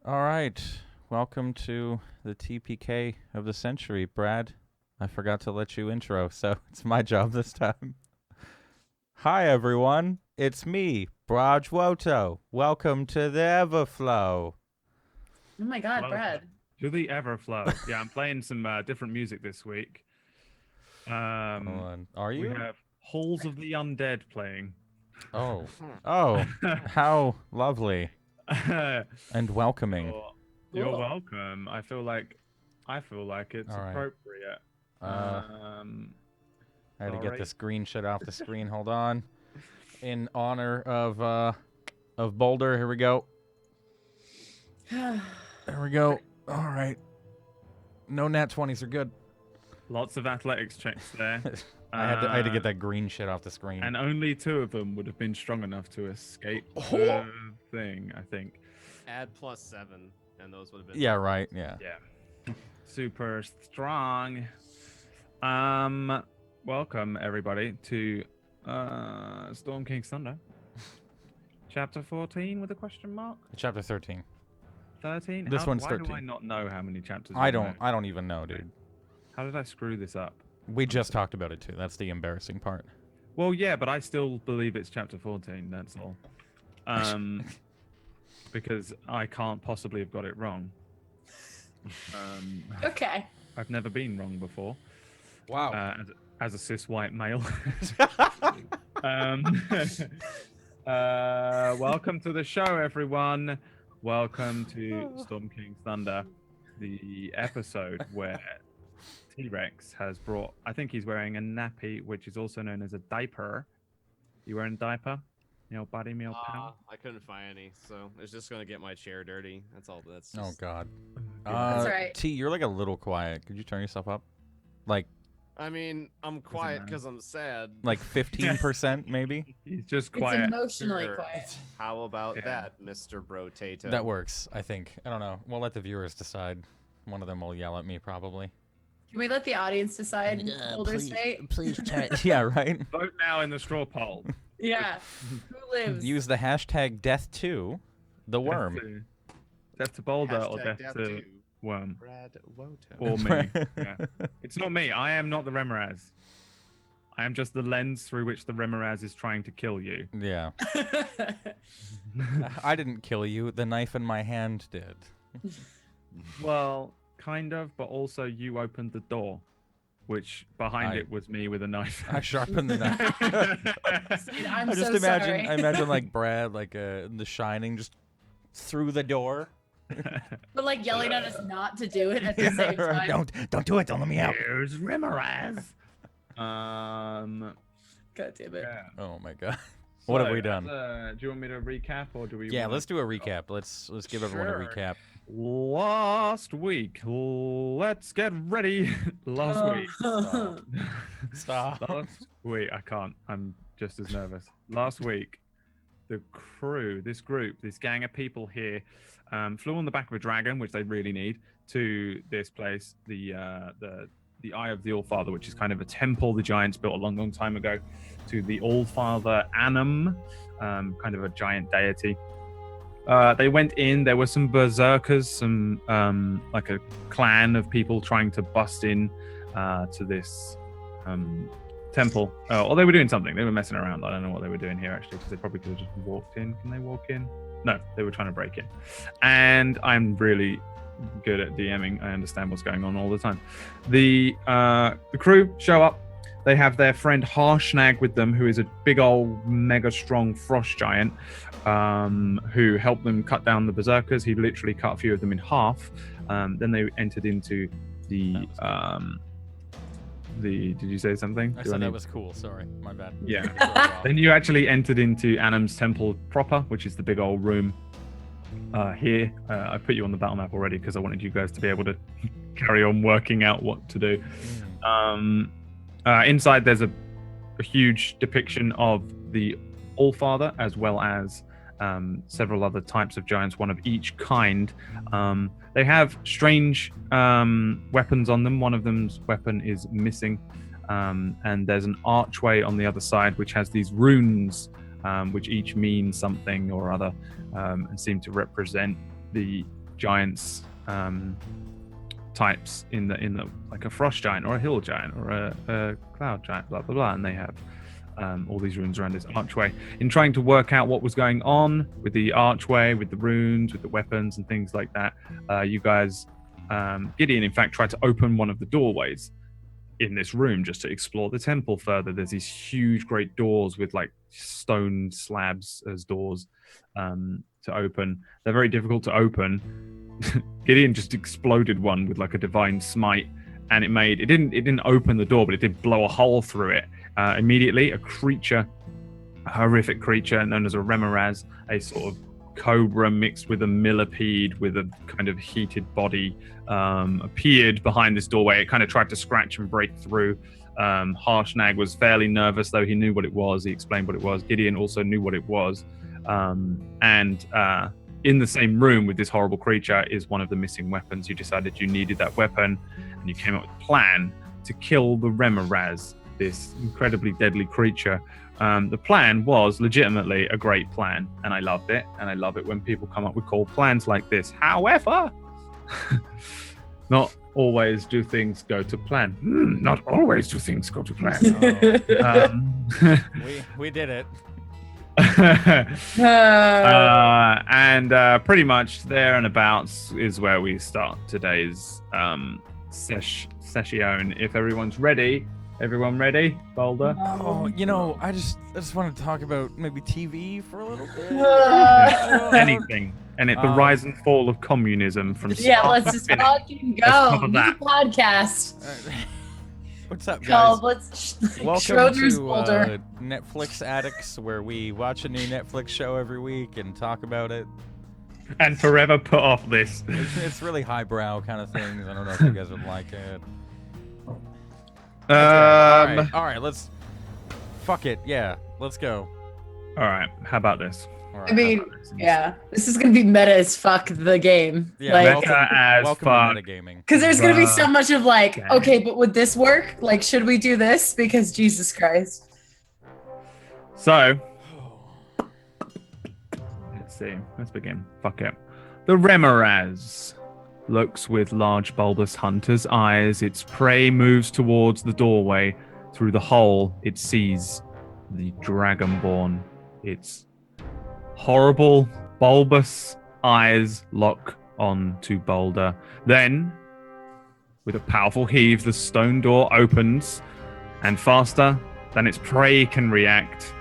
All right. Welcome to the TPK of the century, Brad. I forgot to let you intro, so it's my job this time. Hi, everyone. It's me, BradWOTO. Welcome to the Everflow. Oh my God, Welcome Brad. to the Everflow. Yeah, I'm playing some different music this week. Hold on. Are We you? have Halls of the Undead playing. Oh. Oh. How lovely and welcoming. You're Cool. welcome. I feel like it's All right. appropriate. I had to get sorry. this green shit off the screen. Hold on. In honor of Boulder, here we go. There we go. All right. No nat 20s are good. Lots of athletics checks there. I had to get that green shit off the screen. And only 2 of them would have been strong enough to escape the thing, I think. Add +7, and those would have been. Yeah, right. Yeah. Yeah. Super strong. Welcome everybody to Storm King's Thunder. Chapter 14 with a question mark? Chapter 13. 13? This one's why 13. do I not know how many chapters I we know? don't even know, dude. How did I screw this up? We just talked about it too. That's the embarrassing part. Well, yeah, but I still believe it's chapter 14, that's all. Because I can't possibly have got it wrong. Okay. I've never been wrong before. Wow. As a cis white male. Welcome to the show, everyone. Welcome to Storm King's Thunder, the episode where T-Rex has brought, I think he's wearing a nappy, which is also known as a diaper. You wearing a diaper? You know, buddy, meal pal? I couldn't find any, so it's just gonna get my chair dirty. That's all. That's just... Oh God. That's right. T, you're like a little quiet. Could you turn yourself up? Like I mean, I'm quiet because I'm sad. like 15% maybe? He's just It's quiet. emotionally Sure. quiet. How about Yeah. that, Mr. Brotato? That works, I think. I don't know. We'll let the viewers decide. One of them will yell at me probably. Can we let the audience decide Boulder's fate? Please try. Yeah, right? Vote now in the straw poll. Yeah. Who lives? Use the hashtag death2 the worm. Death to Boulder or Hashtag death death to to Worm? BradWOTO. Or me. Yeah. It's not me. I am not the Remoraz. I am just the lens through which the Remoraz is trying to kill you. Yeah. I didn't kill you. The knife in my hand did. Well, kind of, but also you opened the door, which behind it was me with a knife. I sharpened the knife. I'm I just so imagine. sorry. I imagine like Brad, like in The Shining, just through the door. But like yelling at us not to do it at the same time. Don't do it. Don't let me out. Here's Remoraz. God damn it. Yeah. Oh my God. What have we done? Do you want me to recap or do we? Yeah, wanna- let's do a recap. Let's give everyone a Sure. recap. Last week, let's get ready. Last week. Stop. Last week, I can't. I'm just as nervous. Last week, the crew, this gang of people here, flew on the back of a dragon, which they really need, to this place, the Eye of the Allfather, which is kind of a temple the giants built a long, long time ago, to the Allfather Annam, kind of a giant deity. They went in. There were some berserkers, some like a clan of people trying to bust in to this temple. Or they were doing something. They were messing around. I don't know what they were doing here actually, because they probably could have just walked in. Can they walk in? No, they were trying to break in. And I'm really good at DMing. I understand what's going on all the time. The crew show up. They have their friend Harshnag with them, who is a big old mega strong frost giant, who helped them cut down the berserkers. He literally cut a few of them in half. Then they entered into the did you say something? I said that was cool. Sorry, my bad. Yeah. Then you actually entered into Annam's temple proper, which is the big old room here. I put you on the battle map already because I wanted you guys to be able to carry on working out what to do. Inside there's a huge depiction of the Allfather, as well as several other types of giants, one of each kind. They have strange weapons on them. One of them's weapon is missing, and there's an archway on the other side which has these runes, which each mean something or other, and seem to represent the giants types in the like a frost giant or a hill giant or a cloud giant, blah blah blah, and they have all these runes around this archway. In trying to work out what was going on with the archway, with the runes, with the weapons and things like that, you guys, Gideon in fact tried to open one of the doorways in this room just to explore the temple further. There's these huge great doors with like stone slabs as doors to open. They're very difficult to open. Gideon just exploded one with like a divine smite, and it didn't open the door, but it did blow a hole through it. Immediately a horrific creature known as a Remoraz, a sort of cobra mixed with a millipede with a kind of heated body, appeared behind this doorway. It kind of tried to scratch and break through. Harshnag was fairly nervous, though he knew what it was. He explained what it was. Gideon also knew what it was. And in the same room with this horrible creature is one of the missing weapons. You decided you needed that weapon, and you came up with a plan to kill the Remoraz, this incredibly deadly creature. The plan was legitimately a great plan, and I loved it. And I love it when people come up with cool plans like this. However, not always do things go to plan. Not always do things go to plan. We did it. And pretty much there and abouts is where we start today's session. If everyone's ready. Everyone ready, Boulder? Oh, I just want to talk about maybe TV for a little bit. Anything. And the rise and fall of communism from let's just fucking go. Do the podcast. What's up, guys? Let's Welcome Schroeder's to Boulder. Netflix Addicts, where we watch a new Netflix show every week and talk about it. And forever put off this. It's really highbrow kind of things. I don't know if you guys would like it. All right, let's. Fuck it, yeah, let's go. All right, how about this? All right, I mean, this is gonna be meta as fuck, the game. yeah, Like, welcome fuck. to metagaming. because there's gonna be so much of like, Okay. okay, but would this work? Like, should we do this? Because Jesus Christ. So, let's see. Let's begin. Fuck it. The Remoraz looks with large bulbous hunter's eyes. Its prey moves towards the doorway. Through the hole, it sees the Dragonborn. Its horrible, bulbous eyes lock on to Boulder. Then, with a powerful heave, the stone door opens, and faster than its prey can react,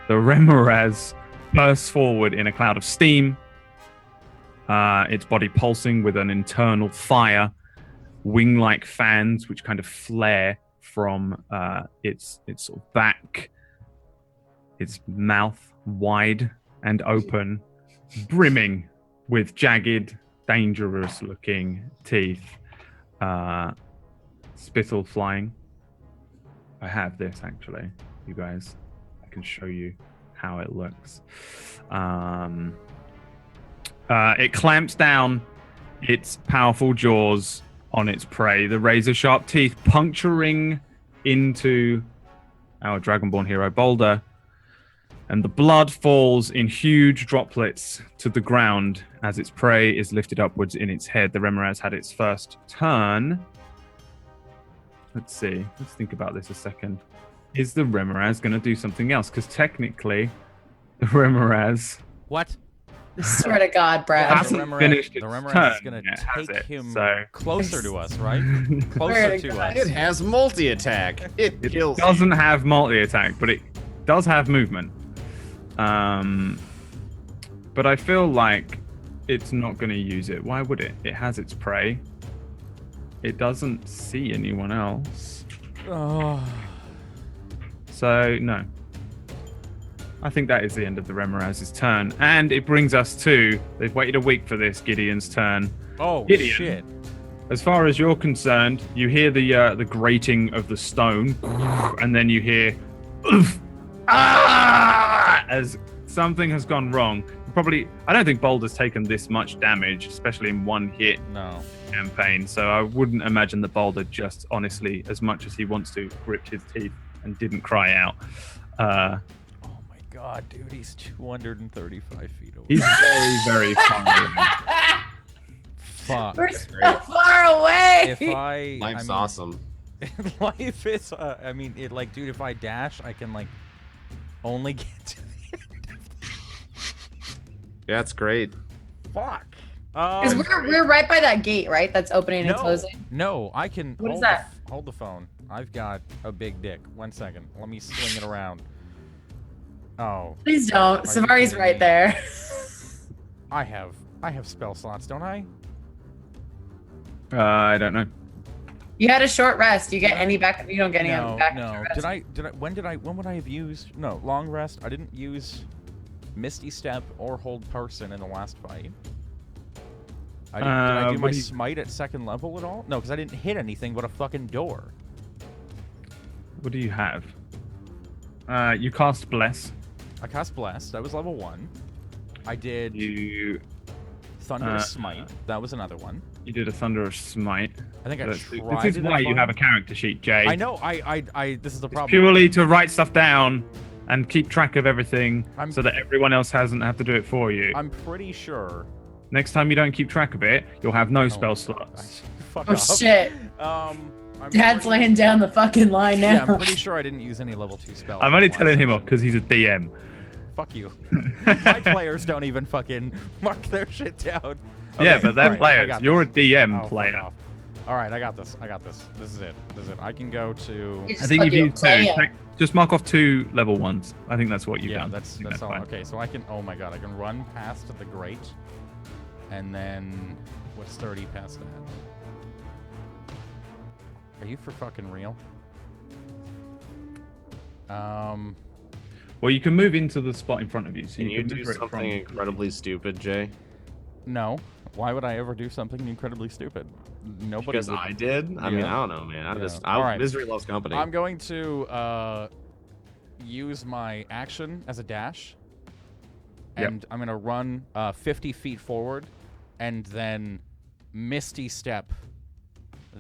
the Remoraz bursts forward in a cloud of steam, its body pulsing with an internal fire, wing-like fans which kind of flare from its sort of back, its mouth wide and open, brimming with jagged, dangerous-looking teeth, spittle flying. I have this, actually, you guys. I can show you how it looks. It clamps down its powerful jaws on its prey, the razor-sharp teeth puncturing into our Dragonborn hero Boulder, and the blood falls in huge droplets to the ground as its prey is lifted upwards in its head. The Remoraz had its first turn. Let's see. Let's think about this a second. Is the Remoraz going to do something else? Because technically, the Remoraz... What? I swear to God, Brad. Hasn't finished its Remoraz is turn going yet, to has take it? him So- closer to us, right? Swear Closer to to God. us. It has multi-attack. It kills. doesn't have multi-attack, but it does have movement. But I feel like it's not going to use it. Why would it? It has its prey. It doesn't see anyone else. Oh. So, no. I think that is the end of the Remoraz's turn. And it brings us to... They've waited a week for this, Gideon's turn. Oh, Gideon. shit. As far as you're concerned, you hear the grating of the stone, and then you hear... Ah! As something has gone wrong. Probably... I don't think Boulder's taken this much damage, especially in one hit No. campaign. So I wouldn't imagine that Boulder just, honestly, as much as he wants to, gripped his teeth and didn't cry out. Oh my god, dude, he's 235 feet away. He's very, very far away. Fuck. We're so far away. If I Life's mean, awesome. life is. I mean, it like, dude. If I dash, I can like only get to the Yeah, it's great. fuck. Because we're right by that gate, right? That's opening and closing. No, I can. What is hold that? Hold the phone. I've got a big dick. 1 second. Let me swing it around. Oh, Please don't. you Samari's kidding right me? there. I have spell slots, don't I? I don't know. You had a short rest. You get any back? You don't get any No, back. no. When would I have used? No, long rest. I didn't use Misty Step or Hold Person in the last fight. Did I do my smite at second level at all? No, because I didn't hit anything but a fucking door. What do you have? You cast Bless. I cast Bless. That was level 1. I did You Thunderous Smite. That was another one. you did a Thunderous Smite. I think I This tried is it why at you one. have a character sheet, Jay. I know. This is the problem. Purely to write stuff down and keep track of everything I'm- so that everyone else hasn't have to do it for you. I'm pretty sure. Next time you don't keep track of it, you'll have no spell slots. Fuck Oh off. shit! I'm Dad's pretty- laying down the fucking line now. Yeah, I'm pretty sure I didn't use any level 2 spells. I'm only in the telling last him off session. because he's a DM. Fuck you. My players don't even fucking mark their shit down. Yeah, Okay, but they're alright, I players. got You're a this. DM Oh, fuck player. off. All right, I got this. This is it. I can go to. You I just think called you've you a used 2. player. Just mark off 2 level 1s. I think that's what you've Yeah, done. that's I think all. fine. Okay, so I can. Oh my god, I can run past the grate, and then what's 30 past that? Are you for fucking real? Well, you can move into the spot in front of you. So Can you can do measure it something from- incredibly stupid, Jay? No. Why would I ever do something incredibly stupid? Nobody. Because would. I did. I mean, Yeah. I don't know, man. Yeah. I Alright. misery loves company. I'm going to use my action as a dash, Yep. and I'm gonna run 50 feet forward, and then Misty Step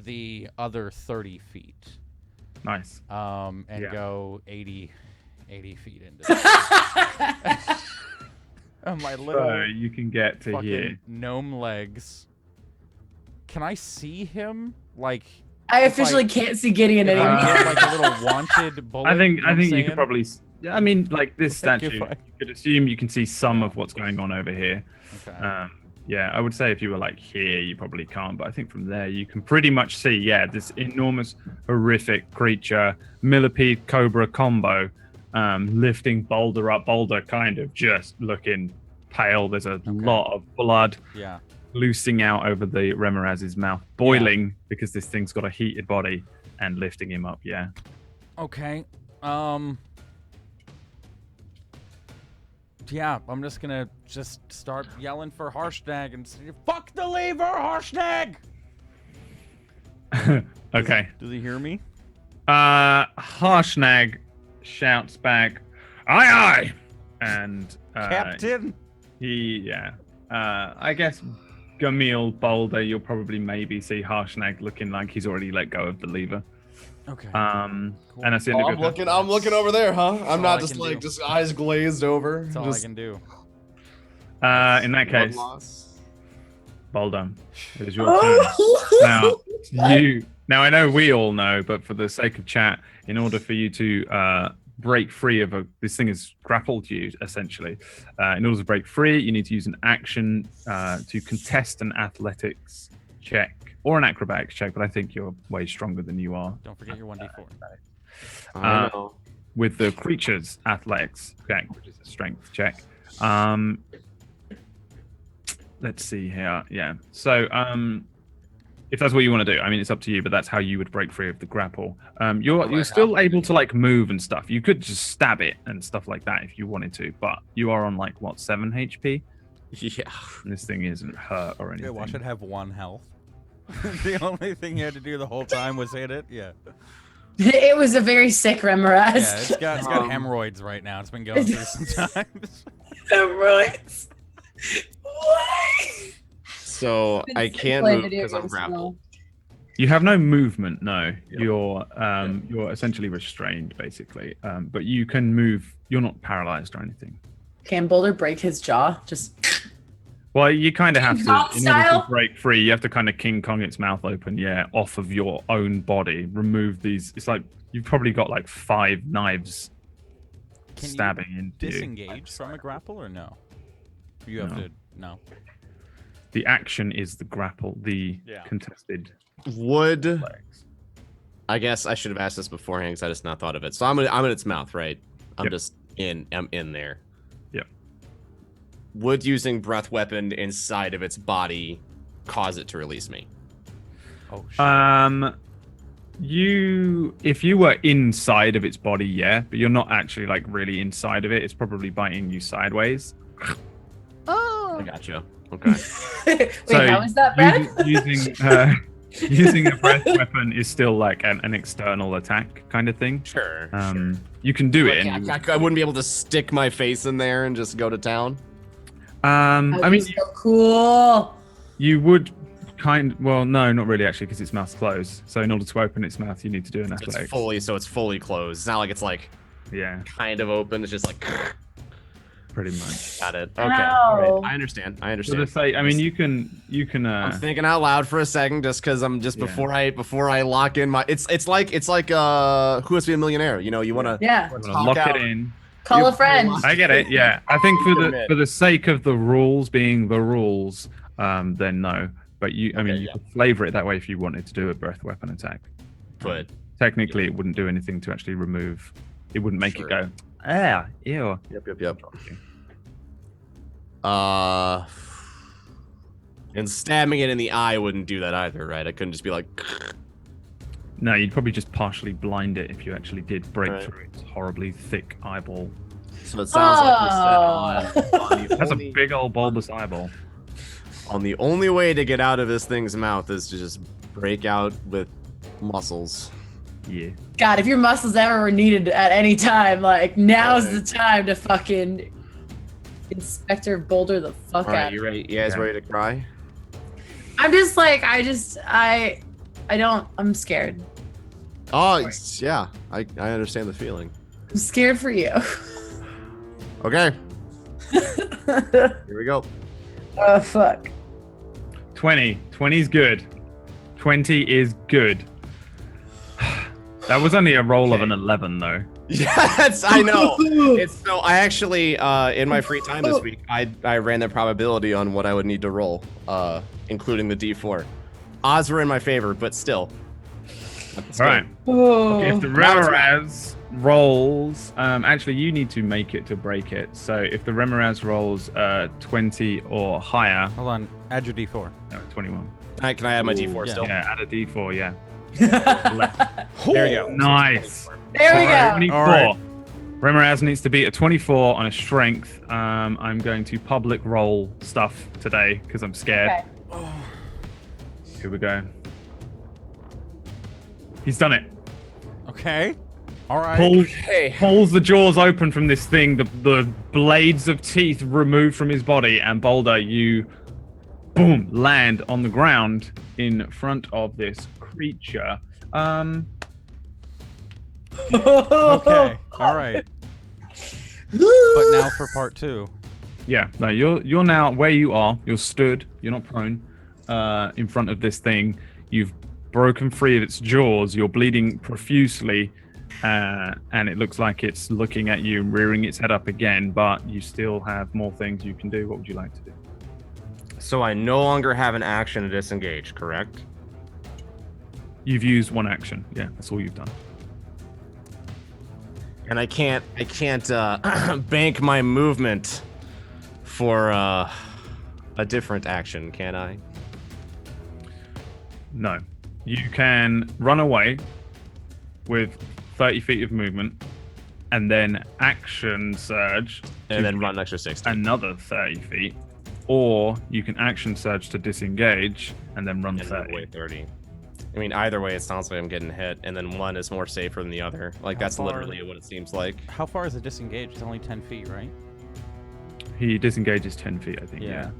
the other 30 feet, Nice. and Yeah. go 80 feet into my So little you can get to fucking here. gnome legs. Can I see him? Like, I if officially can't see Gideon if I anymore. get like a little wanted bullet. I think you know what I'm you saying? could probably. Yeah, I mean, like this Like, if statue, I- you could assume you can see some of what's going on over here. Okay. Yeah, I would say if you were like here, you probably can't. But I think from there, you can pretty much see, yeah, this enormous, horrific creature, millipede cobra combo, lifting boulder up boulder, kind of just looking pale. There's a lot of blood Yeah. loosing out over the Remoraz's mouth, boiling because this thing's got a heated body and lifting him up. Yeah. Okay. Yeah, I'm just gonna start yelling for Harshnag and say, "Fuck the lever, Harshnag!" Okay. Does he hear me? Harshnag shouts back, "Aye, aye!" And Captain. I guess Gamil Boulder, you'll probably maybe see Harshnag looking like he's already let go of the lever. Okay. And that's the end Oh, of your turn. I'm looking over there, huh? I'm all not I just can like do. just eyes glazed over. That's all just I can do. In that blood case, loss. Boulder, it is your turn. Now I know we all know, but for the sake of chat, in order for you to break free of this thing has grappled you essentially. In order to break free, you need to use an action to contest an athletics check or an acrobatics check, but I think you're way stronger than you are. Don't forget your 1d4. I know. With the creature's athletics check, which is a strength check. Let's see here. Yeah. So if that's what you want to do, I mean, it's up to you, but that's how you would break free of the grapple. You're still able to like move and stuff. You could just stab it and stuff like that if you wanted to, but you are on like what, 7 HP? Yeah. And this thing isn't hurt or Yeah, anything. watch it have 1 health. The only thing you had to do the whole time was hit it. Yeah. It was a very sick Remoraz. Yeah, it's got hemorrhoids right now. It's been going through some times. Hemorrhoids. What? So I Been sick can't playing move video because I'm games grappled. You have no movement, no. You're essentially restrained, basically. But you can move. You're not paralyzed or anything. Can Boulder break his jaw? Just Well, you kind of have King to, Kong in order to style? break free, you have to kind of King Kong its mouth open, yeah, off of your own body. Remove these. It's like you've probably got like 5 knives Can stabbing you into you. disengage from a grapple or no? You have No. to no. The action is the grapple, the Yeah. contested Would legs. I guess I should have asked this beforehand because I just not thought of it. So I'm in its mouth, right? I'm Yep. just I'm in there. Yep. Would using breath weapon inside of its body cause it to release me? Oh shit. If you were inside of its body, yeah, but you're not actually like really inside of it. It's probably biting you sideways. I gotcha. Okay. Wait, So how is that, Brad? Using a breath weapon is still like an external attack kind of thing. Sure. You can do it. Like, And I wouldn't be able to stick my face in there and just go to town. I mean, so cool. you would well, no, not really actually, because its mouth's closed. So in order to open its mouth, you need to do an athletics. It's fully closed. It's not like it's like Yeah, kind of open. It's just like pretty much. got it. Okay. Ow. All right. I understand. So to say, I mean, you can. I'm thinking out loud for a second, just because I'm just Yeah. before I lock in my. It's like Who Wants to Be a Millionaire? You know, you want to Yeah. lock it in. Call a friend. I get it. Yeah, I think for the sake of the rules being the rules, then no. But you could flavor it that way if you wanted to do a breath weapon attack. But Technically, it wouldn't do anything to actually remove. It wouldn't make Sure. it go. Ah, ew. Yep. And stabbing it in the eye wouldn't do that either, right? I couldn't just be like. No, you'd probably just partially blind it if you actually did break Right. through its horribly thick eyeball. So it sounds like we're set on That's the a big old bulbous eyeball. on the only way to get out of this thing's mouth is to just break out with muscles. Yeah. God, if your muscles ever were needed at any time, like now's Right. the time to fucking Inspector Boulder the fuck All right, out. you ready? You guys Yeah. ready to cry? I'm just like, I'm scared. Oh, yeah. I understand the feeling. I'm scared for you. Okay, here we go. Oh, fuck. 20. 20's good. 20 is good. That was only a roll of an 11, though. Yes, I know. It's so I actually in my free time this week I ran the probability on what I would need to roll, including the D4. Odds were in my favor, but still. All right. Oh. If the Remoraz rolls, actually, you need to make it to break it. So if the Remoraz rolls 20 or higher, Hold on. Add your D4. no, 21. Can I add my D4 yeah. still? Yeah, add a D4, yeah. There we go. Nice. There we go. 24. All right. Remoraz needs to beat a 24 on a strength. I'm going to public roll stuff today because I'm scared. Okay. Here we go. He's done it. Okay. All right. Pulls the jaws open from this thing, the blades of teeth removed from his body, and Boulder, you boom, land on the ground in front of this creature. Okay. All right. But now for part 2. Yeah, no, you're now where you are. You're stood. You're not prone. In front of this thing, you've broken free of its jaws. You're bleeding profusely, and it looks like it's looking at you, rearing its head up again. But you still have more things you can do. What would you like to do? So I no longer have an action to disengage, correct? You've used one action. Yeah, that's all you've done. And I can't bank my movement for a different action, can I? No. You can run away with 30 feet of movement, and then action surge And then run an extra 60. another 30 feet, or you can action surge to disengage and then run And 30. wait 30. I mean, either way, it sounds like I'm getting hit, and then one is more safer than the other. Like, How that's far- literally what it seems like. How far is it disengaged? It's only 10 feet, right? He disengages 10 feet, I think. Yeah.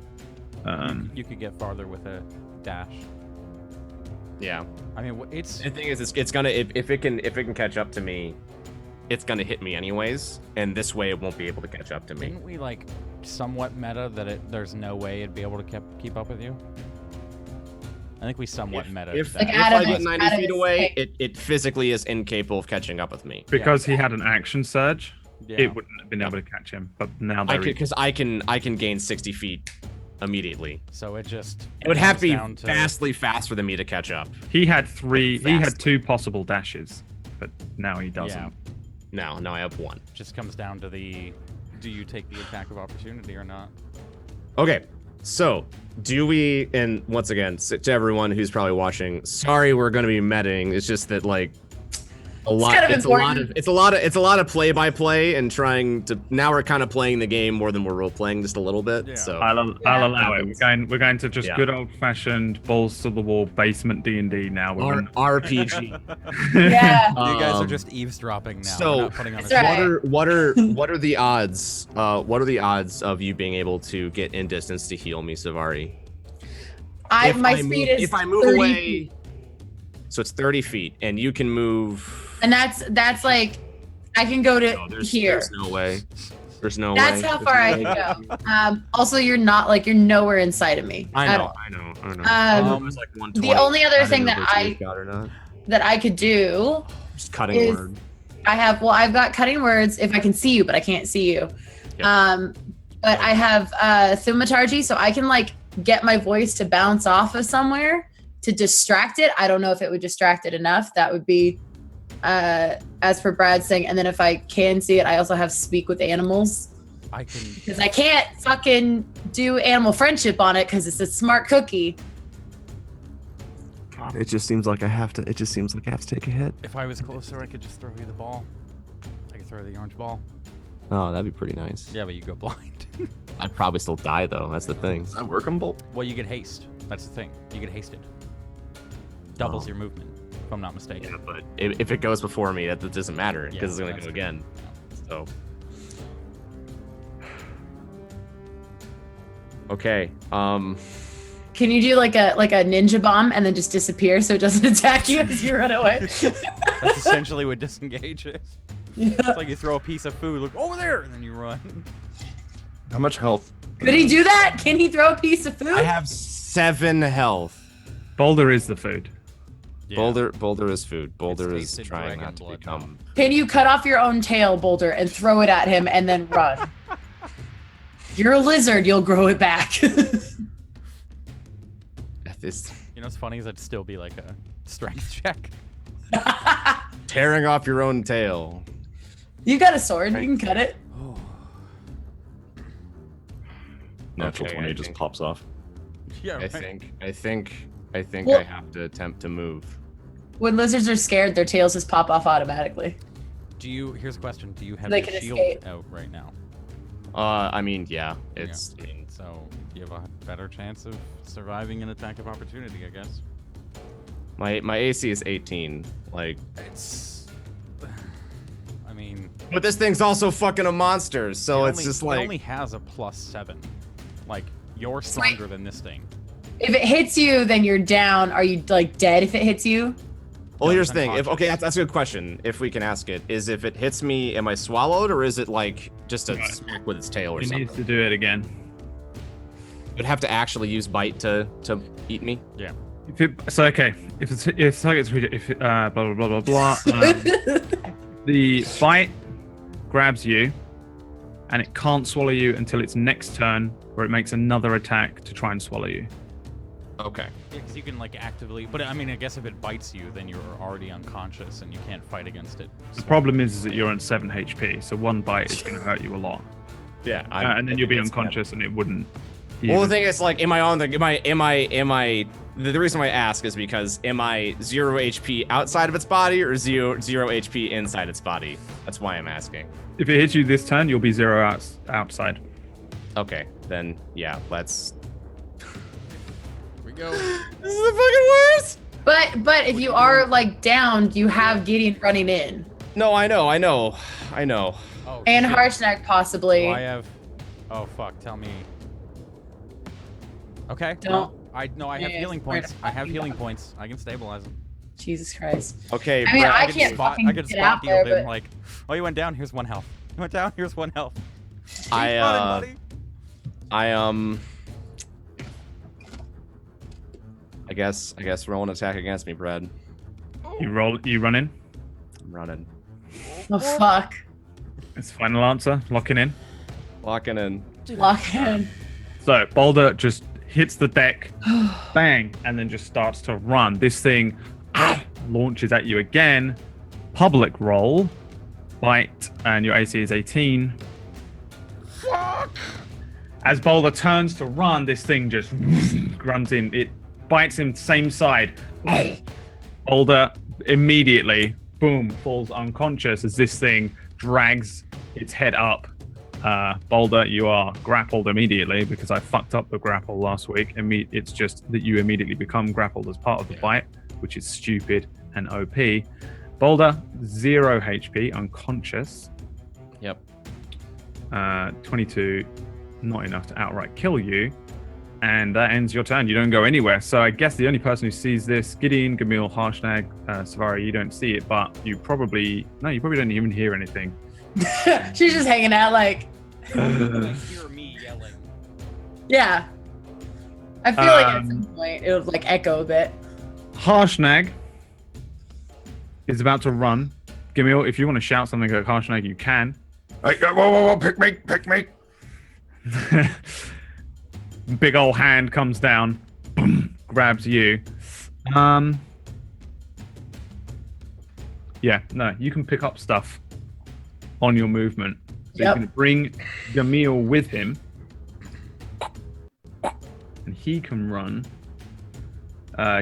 You could get farther with a dash. Yeah. I mean, it's The thing is, it's gonna if it can catch up to me, it's gonna hit me anyways, and this way it won't be able to catch up to me. Didn't we like somewhat meta that there's no way it'd be able to keep up with you? I think we somewhat meta. If that. Like I get 90 Adam feet is away, saying- it physically is incapable of catching up with me. Because he had an action surge, Yeah. it wouldn't have been able to catch him. But now there is. Because I can gain 60 feet immediately. So it just. It would have to be comes down vastly faster than me to catch up. He had three. He had Fast. 2 possible dashes, but now he doesn't. Yeah. Now I have 1. Just comes down to the. Do you take the attack of opportunity or not? Okay, so do we? And once again, to everyone who's probably watching, sorry we're going to be meting. It's just that like a lot. kind of It's a lot important. of. It's a lot of play by play and trying to. Now we're kind of playing the game more than we're role playing just a little bit. Yeah. So I'll allow it. We're going to just Yeah. good old fashioned balls to the wall basement D&D now. We're RPG. Yeah. You guys are Um, just eavesdropping now. so- We're not putting on a That's right. What are the odds? What are the odds of you being able to get in distance to heal me, Savari? My speed is if I move 30 away, feet. so it's 30 feet, and you can move. And that's like I can go to No, here. There's no way. There's no That's way. how There's far I no can way. go. Also, you're nowhere inside of me. I at know. all. It was like 120. The only other I thing didn't know that if it's got or not. that I could do, Just cutting is- word. I've got cutting words if I can see you, but I can't see you. Yeah. But I have thaumaturgy, so I can like get my voice to bounce off of somewhere to distract it. I don't know if it would distract it enough. That would be as for Brad's thing. And then if I can see it, I also have speak with animals I can. because I can't fucking do animal friendship on it because it's a smart cookie. God, it just seems like I have to. It just seems like I have to take a hit. If I was closer, I could just throw you the ball. I could throw the orange ball. Oh, that'd be pretty nice. Yeah, but you go blind. I'd probably still die though. That's the thing. Is that workable? Well, you get haste. That's the thing. You get hasted. Doubles Oh. your movement, if I'm not mistaken. Yeah, but if it goes before me, that doesn't matter because Yeah, it's gonna that's go true. again. So. Okay. Can you do like a ninja bomb and then just disappear so it doesn't attack you as you run away? That's essentially what disengage is. Yeah. It's like you throw a piece of food, look over there, and then you run. How much health? Could he do that? Can he throw a piece of food? I have 7 health. Boulder is the food. Yeah. Boulder is food. Boulder is tasted trying dragon not to blood become. Can you cut off your own tail, Boulder, and throw it at him and then run? You're a lizard. You'll grow it back. This You know what's funny is it'd still be like a strength check. tearing off your own tail. You got a sword. You can cut it. Natural Okay, 20 I just think- pops off. Yeah, I right. think Well- I have to attempt to move. When lizards are scared, their tails just pop off automatically. Here's a question. Do you have They your can shield escape. out right now? I mean, yeah, it's. Yeah. So you have a better chance of surviving an attack of opportunity, I guess. My AC is 18. Like, It's. I mean, but this thing's also fucking a monster, so it it's only- just it like. only has a +7. Like you're stronger than this thing. If it hits you, then you're down. Are you like dead if it hits you? Well, No, here's it's the thing. If unconscious. that's a good question. If we can ask it, is if it hits me, am I swallowed, or is it like just a Right. smack with its tail or He something? needs to do it again. Would have to actually use bite to eat me. Yeah. If it, so okay, if targets if blah blah blah blah blah. The bite grabs you, and it can't swallow you until its next turn, where it makes another attack to try and swallow you. Okay. Yeah, because you can like actively. But I mean, I guess if it bites you, then you're already unconscious and you can't fight against it. The problem is that you're on 7 HP, so one bite is going to hurt you a lot, Yeah. and then you'll be unconscious, and it wouldn't. Well, the even- thing is, like, am I on the? Am I? The reason why I ask is because am I 0 HP outside of its body or 0 HP inside its body? That's why I'm asking. If it hits you this turn, you'll be 0 outside. Okay, then yeah, let's. Here we go. This is the fucking worst. But if you are like downed, you have Gideon running in No, I know. Oh, and shit. Harshnag possibly. Oh, I have. Oh fuck! Tell me. Okay. Don't. No, I have Yeah, healing where points. the I fuck have you healing go? points. I can stabilize them. Jesus Christ. Okay, I mean, Brad, I could can't spot, fucking I could get spot out there, deal him but like, oh, you went down. Here's 1 health. You went down. Here's 1 health. Keep I running, buddy. I guess roll an attack against me, Brad. You run in. I'm running. oh fuck. It's final answer. Locking in. Locking in. Lock in. So Boulder just hits the deck, bang, and then just starts to run. This thing launches at you again. Public roll, bite, and your AC is 18. Fuck. As Boulder turns to run, this thing just runs in. It bites him same side. Boulder immediately, boom, falls unconscious as this thing drags its head up. Boulder, you are grappled immediately because I fucked up the grapple last week. It's just that you immediately become grappled as part of the bite, which is stupid and OP. Boulder, 0 HP, unconscious. Yep. 22, not enough to outright kill you. And that ends your turn. You don't go anywhere. So I guess the only person who sees this, Gideon, Gamil, Harshnag, Savari, you don't see it, but you probably don't even hear anything. She's just hanging out like, You hear me yelling. yeah. I feel like at some point it would like echo a bit. Harshnag is about to run. Gamil, if you want to shout something at Harshnag, you can. Hey, whoa, pick me. Big old hand comes down, boom, grabs you. Yeah, no, you can pick up stuff on your movement. So Yep. you can bring Gamil with him. And he can run.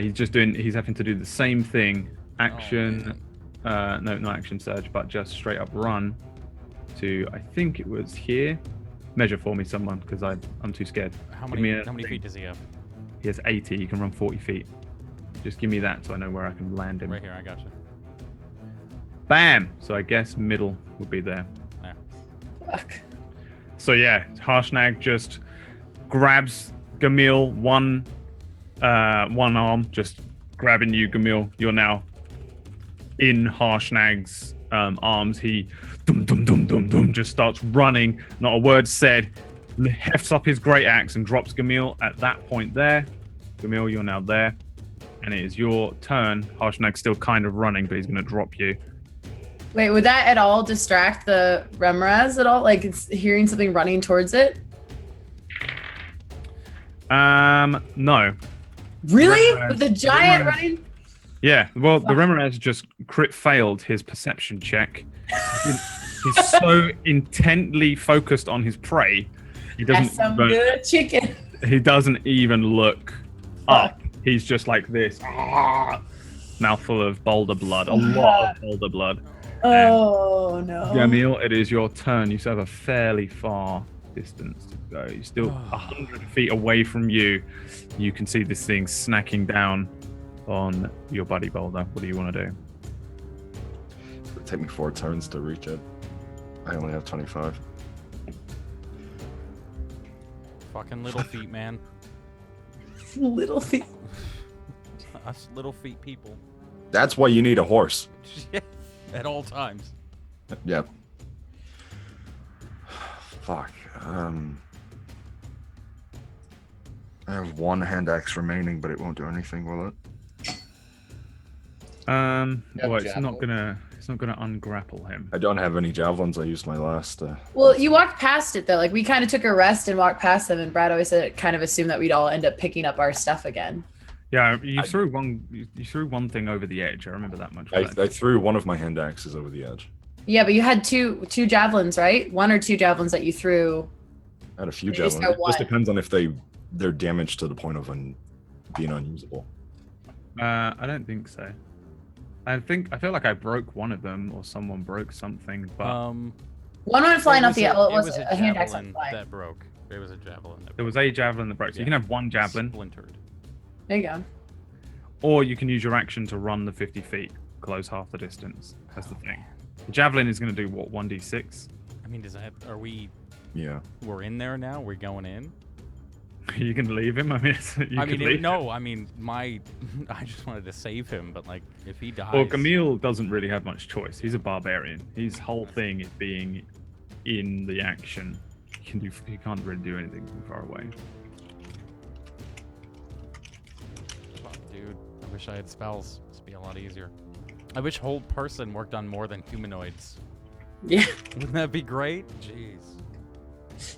He's having to do the same thing. Action, no, not action surge, but just straight up run to, I think it was here. Measure for me, someone, because I'm too scared. How Give me many a feet does he have? He has 80. He can run 40 feet. Just give me that so I know where I can land him. Right here, I got you. Bam! So I guess middle would be there. Yeah. Fuck. So yeah, Harshnag just grabs Gamil one arm, just grabbing you, Gamil. You're now in Harshnag's arms. He just starts running. Not a word said. Hefts up his great axe and drops Gamil at that point there. Gamil, you're now there. And it is your turn. Harshnag's still kind of running, but he's going to drop you. Wait, would that at all distract the Remraz at all? Like it's hearing something running towards it? No. Really? Remraz- With the giant Remraz- running? Yeah, well, the Remraz just crit failed his perception check. He's so intently focused on his prey, he That's some good chicken. he doesn't even look up. He's just like this, mouthful of boulder blood, a lot of boulder blood. Oh no. Gamil, it is your turn. You still have a fairly far distance to go. You're still 100 feet away from you. You can see this thing snacking down on your buddy Boulder. What do you want to do? It'll take me 4 turns to reach it. I only have 25. Fucking little feet, man. Little feet. Us little feet people. That's why you need a horse. At all times. Yep. Fuck. I have 1 hand axe remaining, but it won't do anything, will it? Well, it's not gonna ungrapple him. I don't have any javelins. I used my last. Well, you walked past it though. Like we kind of took a rest and walked past them, and Brad always said kind of assumed that we'd all end up picking up our stuff again. Yeah, you threw one thing over the edge. I remember that much. I threw one of my hand axes over the edge. Yeah, but you had two javelins, right? 1 or 2 javelins that you threw. I had a few You just javelins. got It just one. depends on if they're damaged to the point of being unusable. I don't think so. I feel like I broke one of them, or someone broke something. But One went flying off the. It was a a hand axe javelin flying. that broke. It was a javelin. That there was a javelin that broke. So you can have one javelin, Splintered. There you go. or you can use your action to run the 50 feet, close half the distance. That's the thing. The javelin is going to do what, 1d6? I mean, Yeah. we're in there now? We're going in? You can leave him. I mean, I I mean, I just wanted to save him, but like, If he dies. Well, Camille doesn't really have much choice. He's a barbarian. His whole thing is being in the action. He can't really do anything from far away. Fuck, dude. I wish I had spells. It'd be a lot easier. I wish hold person worked on more than humanoids. Yeah. Wouldn't that be great? Jeez.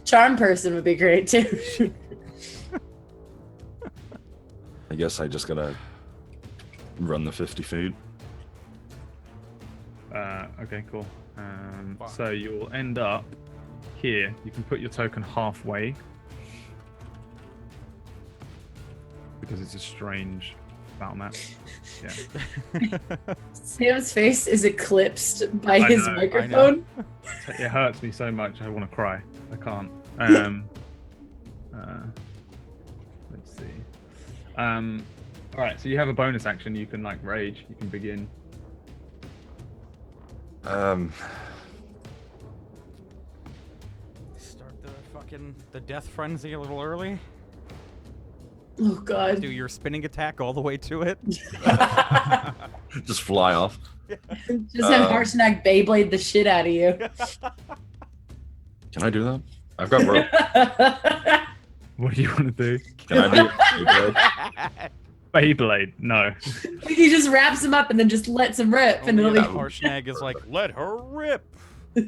Charm person would be great too. I guess I just gotta run the 50 feet. Okay, cool. Fuck. So you'll end up here. You can put your token halfway because it's a strange battle map. Yeah. Sam's face is eclipsed by I his know, I know. microphone. It hurts me so much. I want to cry. I can't. Let's see. All right. So you have a bonus action. You can like rage. You can begin. Start the death frenzy a little early. Oh god. Do your spinning attack all the way to it. Just fly off. Just have Harshnag Beyblade the shit out of you. Can I do that? I've got rope. What do you want to do? Can I do it? Beyblade? No. He just wraps him up and then just lets him rip, and Only it'll if Harshnag is like, let her rip. be.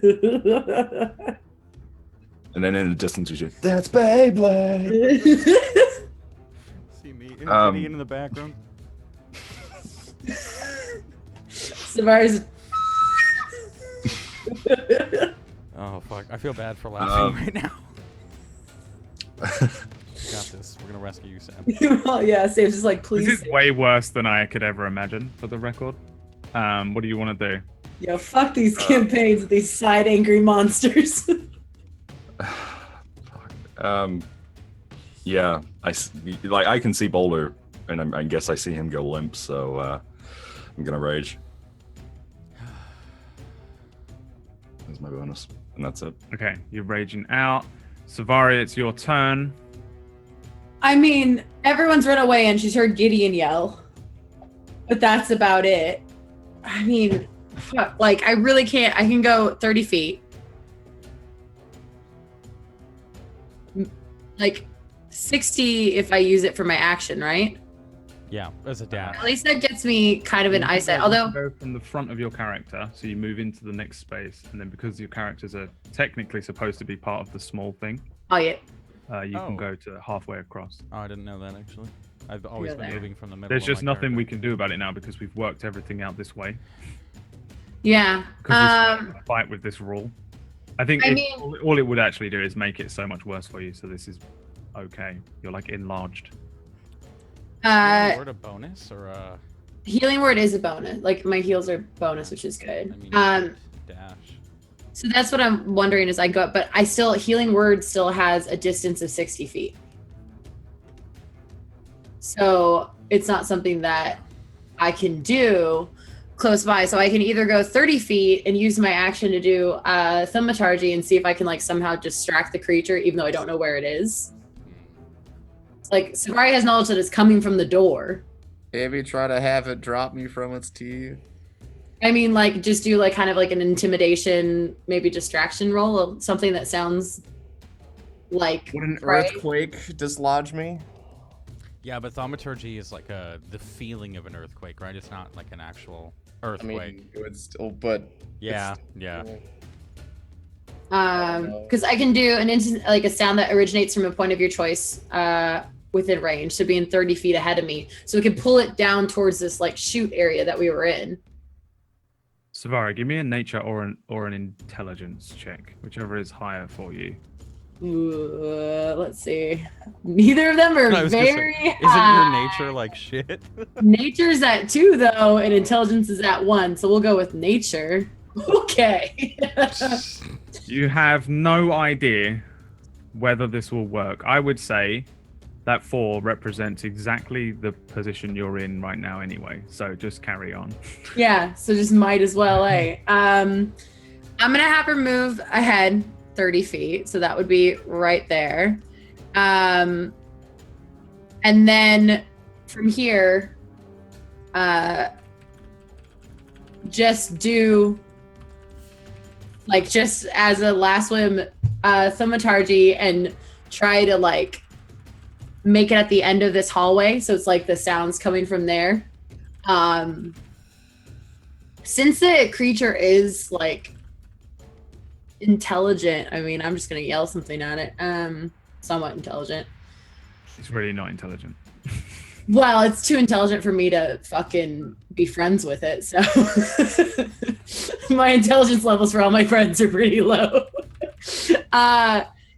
And then in the distance you say, that's Beyblade. See me in the background. Savara's. Oh fuck! I feel bad for laughing right now. Got this. We're gonna rescue you, Sam. Well, yeah, Sam's just like, please. This is way worse than I could ever imagine. For the record, what do you want to do? Yo, fuck these campaigns with these side angry monsters. Yeah, I can see Boulder, and I guess I see him go limp, so I'm gonna rage. That's my bonus, and that's it. Okay, you're raging out. Savari, it's your turn. I mean, everyone's run away and she's heard Gideon yell. But that's about it. I mean, fuck, like, I really can't. I can go 30 feet. Like, 60 if I use it for my action, right? Yeah, as a dash. At least that gets me kind of an eyesight. Although, You go from the front of your character, so you move into the next space, and then because your characters are technically supposed to be part of the small thing, oh yeah. you can go to halfway across. Oh, I didn't know that actually. I've always You're been there. moving from the middle. There's of just my nothing we character. can do about it now because we've worked everything out this way. Yeah. Because we started a fight with this rule. I think I if mean- all it would actually do is make it so much worse for you. So this is okay. You're like enlarged. Word a bonus or a? Healing word is a bonus. Like, my heals are bonus, which is good. I mean, dash. So that's what I'm wondering is but I still, healing word still has a distance of 60 feet. So it's not something that I can do close by. So I can either go 30 feet and use my action to do thaumaturgy and see if I can like somehow distract the creature, even though I don't know where it is. Like, Savari has knowledge that it's coming from the door. Maybe try to have it drop me from its teeth. I mean, like, just do like kind of like an intimidation, maybe distraction roll, something that sounds like Would an right? earthquake dislodge me? Yeah, but thaumaturgy is like the feeling of an earthquake, right? It's not like an actual I earthquake. mean, it would still, but yeah, it's- yeah. Because I can do an instant, like a sound that originates from a point of your choice within range, so being 30 feet ahead of me, so we can pull it down towards this like shoot area that we were in. Savari, give me a nature or an intelligence check, whichever is higher for you. Let's see. Neither of them are I was gonna say, very Isn't high. your nature like shit? Nature's at 2 though, and intelligence is at 1, so we'll go with nature. Okay. You have no idea whether this will work. I would say that 4 represents exactly the position you're in right now anyway. So just carry on. Yeah, so just might as well, eh? I'm gonna have her move ahead 30 feet, so that would be right there. And then from here, just do, like, just as a last whim, thaumaturgy and try to, like, make it at the end of this hallway. So it's like the sounds coming from there. Since the creature is, like, intelligent, I mean, I'm just going to yell something at it. Somewhat intelligent. It's really not intelligent. Well, it's too intelligent for me to fucking be friends with it, so my intelligence levels for all my friends are pretty low.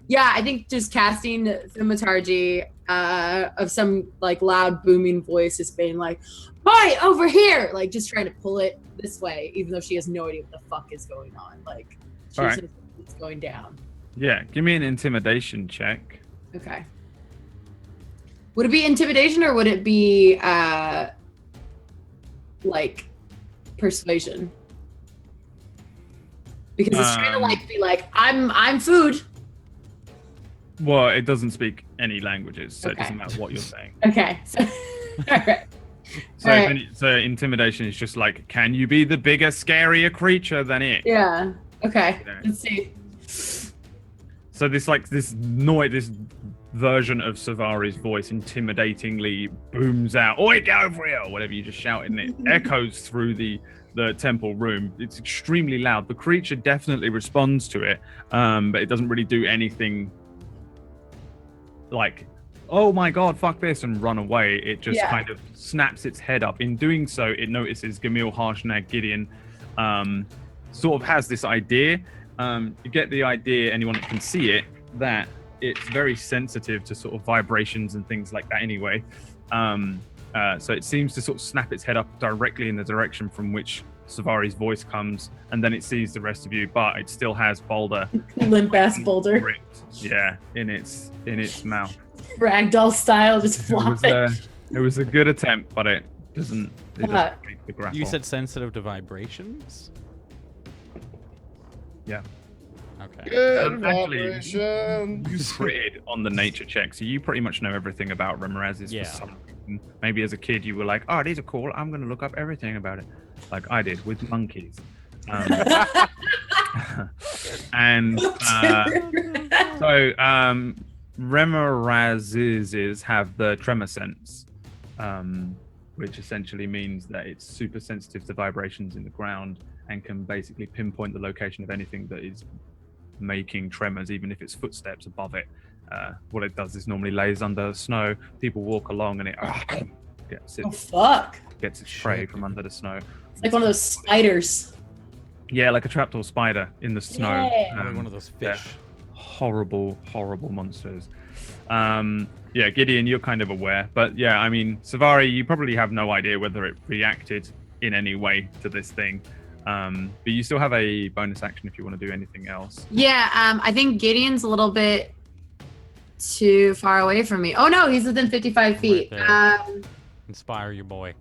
Yeah, I think just casting thaumaturgy of some, like, loud booming voice just being like, "Hi, over here!" Like, just trying to pull it this way, even though she has no idea what the fuck is going on. Like, she's All right. just, it's going down. Yeah, give me an intimidation check. Okay. Would it be intimidation or would it be like persuasion? Because it's trying to, like, be like, I'm food. Well, it doesn't speak any languages, so it Okay. doesn't matter what you're saying. Okay. So, all right. So, All right. so intimidation is just like, can you be the bigger, scarier creature than it? Yeah. Okay. You know. Let's see. So this noise, this version of Savari's voice intimidatingly booms out, "Oi, get over here!" or whatever you just shouted, and it echoes through the temple room. It's extremely loud. The creature definitely responds to it, but it doesn't really do anything like, "Oh my god, fuck this," and run away. It just kind of snaps its head up. In doing so, it notices Gamil, Harshnag, Gideon sort of has this idea. You get the idea, anyone that can see it, that it's very sensitive to sort of vibrations and things like that anyway. So it seems to sort of snap its head up directly in the direction from which Savari's voice comes, and then it sees the rest of you, but it still has Boulder Limp ass Boulder. gripped, in its mouth. Ragdoll style, just flopping. It was a good attempt, but it doesn't make the grapple. You said sensitive to vibrations? Yeah. Okay. Good Actually, vibration. you critted on the nature check, so you pretty much know everything about Remorazes. Yeah. For some reason. Maybe as a kid you were like, "Oh, these are cool. I'm going to look up everything about it," like I did with monkeys. And so Remorazes have the tremor sense, which essentially means that it's super sensitive to vibrations in the ground and can basically pinpoint the location of anything that is making tremors, even if it's footsteps above it. What it does is normally lays under snow. People walk along and it gets Oh fuck! its prey from under the snow. It's like one of those spiders. Yeah, like a trapdoor spider in the snow. Yeah. Probably one of those fish. Horrible monsters. Yeah, Gideon, you're kind of aware, but yeah, I mean, Savari, you probably have no idea whether it reacted in any way to this thing. But you still have a bonus action if you want to do anything else. Yeah, I think Gideon's a little bit too far away from me. Oh no, he's within 55 feet. there. Inspire your boy.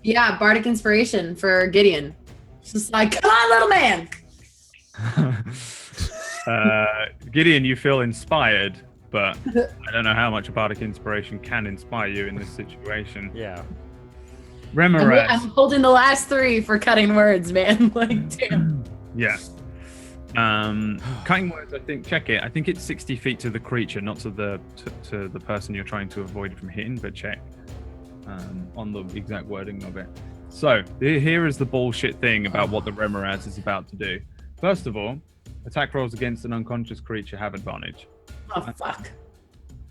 Yeah, Bardic Inspiration for Gideon. It's just like, come on, little man. Gideon, you feel inspired, but I don't know how much Bardic Inspiration can inspire you in this situation. Yeah. Remoraz. I'm holding the last 3 for cutting words, man. Like, damn. Yeah. Cutting words, I think, check it. I think it's 60 feet to the creature, not to the person you're trying to avoid from hitting, but check on the exact wording of it. So, here is the bullshit thing about what the Remoraz is about to do. First of all, attack rolls against an unconscious creature have advantage. Oh, fuck.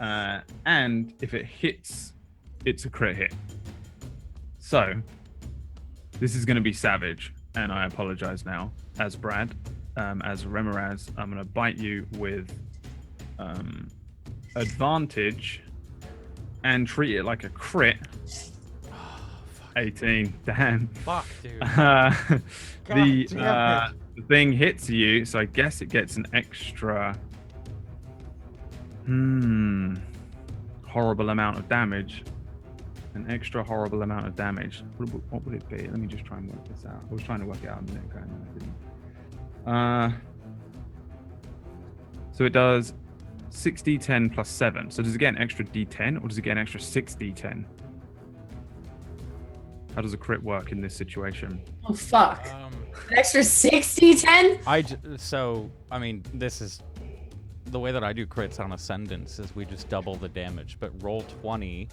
And if it hits, it's a crit hit. So, this is going to be savage, and I apologize now. As Brad, as Remoraz, I'm going to bite you with advantage and treat it like a crit. 18, damn. Fuck, dude. The thing hits you, so I guess it gets an extra horrible amount of damage. An extra horrible amount of damage. What would it be? Let me just try and work this out. I was trying to work it out a minute ago and I didn't. So it does 6d10 plus 7. So does it get an extra d10 or does it get an extra 6d10? How does a crit work in this situation? Oh fuck! An extra 60, 10. So I mean, this is the way that I do crits on Ascendance is we just double the damage, but roll 20.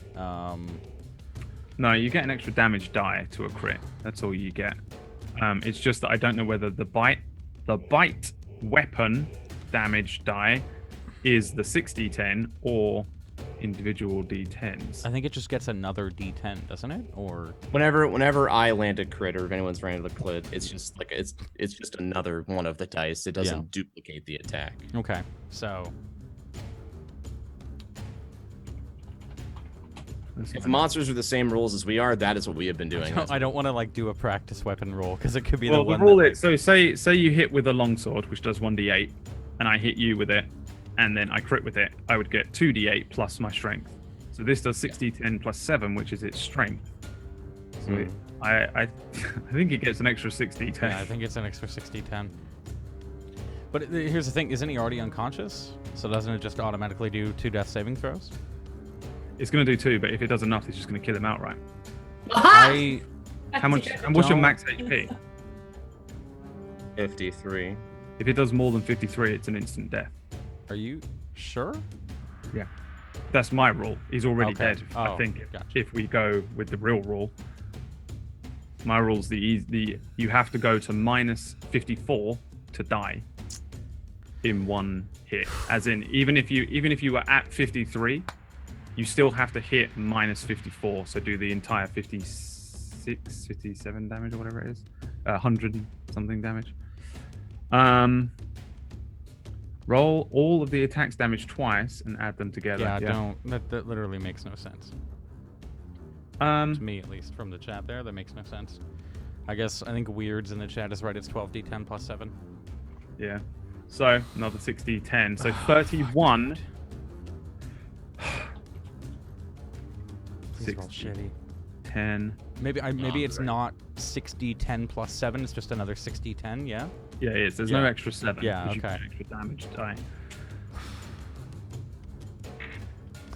No, you get an extra damage die to a crit. That's all you get. It's just that I don't know whether the bite weapon damage die is the 60-10 or individual D10s. I think it just gets another D10, doesn't it? Or Whenever I land a crit, or if anyone's landed a crit, it's just like it's just another one of the dice. It doesn't duplicate the attack. okay, so If monsters are the same rules as we are, that is what we have been doing. I don't want to like do a practice weapon roll because it could be Well, the one. the rule that, is so say you hit with a longsword, which does 1d8, and I hit you with it, and then I crit with it, I would get 2d8 plus my strength. So this does 60-10 plus 7, which is its strength. So I think it gets an extra 60-10. Yeah, I think it's an extra 60-10. But here's the thing: isn't he already unconscious? So doesn't it just automatically do 2 death saving throws? It's going to do 2, but if it does enough, it's just going to kill him outright. I How much? And what's your max HP? 53. If it does more than 53, it's an instant death. Are you sure? Yeah, that's my rule. He's already Okay. dead. Oh, I think gotcha. if we go with the real rule, my rule's the you have to go to minus 54 to die in one hit. As in, even if you were at 53, you still have to hit minus 54. So do the entire 56, 57 damage or whatever it is, 100 something damage. Roll all of the attacks damage twice and add them together. Yeah, don't. That literally makes no sense. To me, at least, from the chat there, that makes no sense. I think Weird's in the chat is right. It's 12d10 plus 7. Yeah. So another 60-10. So 31. This is all shitty. 10. Maybe it's not 60-10 plus 7. It's just another 60-10. Yeah. Yeah, it is. There's no Yeah. extra 7. Yeah, because you okay. get extra damage die.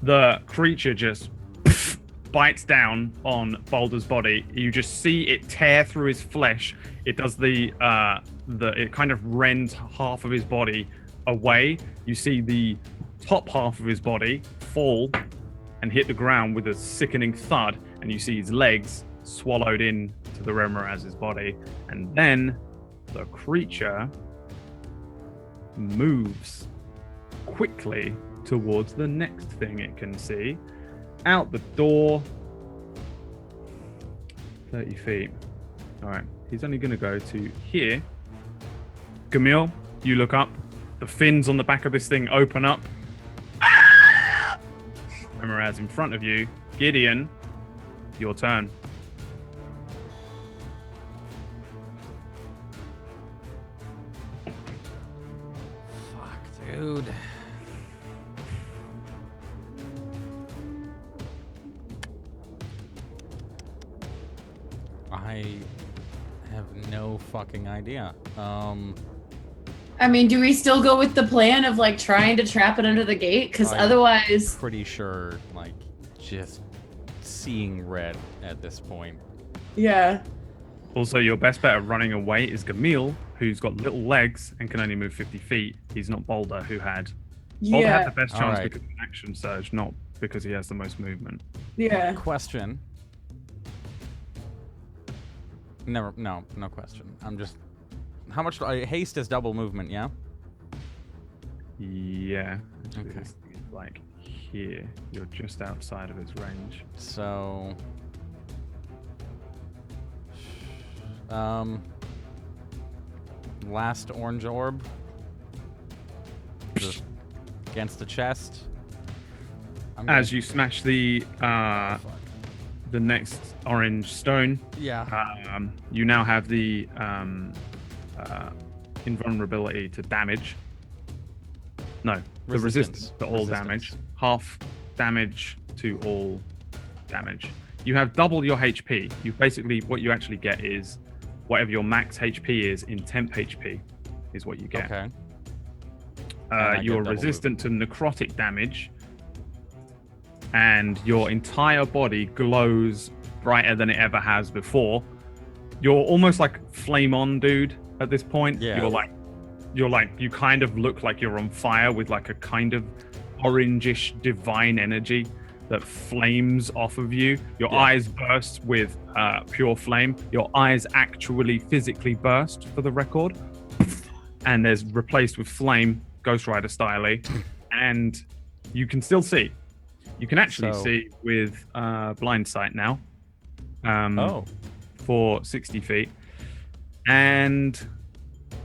The creature just bites down on Boulder's body. You just see it tear through his flesh. It does it kind of rends half of his body away. You see the top half of his body fall and hit the ground with a sickening thud, and you see his legs swallowed in to the Remoraz's body. And then the creature moves quickly towards the next thing it can see. Out the door. 30 feet. Alright, he's only going to go to here. Gamil, you look up. The fins on the back of this thing open up. Remoraz in front of you. Gideon, your turn. Fuck, dude. I have no fucking idea. I mean, do we still go with the plan of like trying to trap it under the gate? Because I'm otherwise, pretty sure, like, just seeing red at this point. yeah. Also, your best bet of running away is Gamil, who's got little legs and can only move 50 feet. He's not Boulder, who had... Boulder had the best chance Alright. because of an action surge, not because he has the most movement. Yeah. Question. No question. I'm just... How much do I... Haste is double movement, yeah? Yeah. Actually, Okay. this thing is like here. You're just outside of his range. So... Last orange orb. Just against the chest. As you smash the next orange stone, Yeah. you now have the invulnerability to damage. No, the resistance to all damage. Half damage to all damage. You have double your HP. You basically, what you actually get is whatever your max HP is in temp HP is what you get. Okay. I get You're double resistant to necrotic damage, and your entire body glows brighter than it ever has before. You're almost like flame on, dude. At this point, Yeah. you kind of look like you're on fire with like a kind of orangish divine energy that flames off of you. Your eyes burst with pure flame. Your eyes actually physically burst, for the record, and there's replaced with flame, Ghost Rider style, and you can still see. You can actually see with blind sight now. For 60 feet, and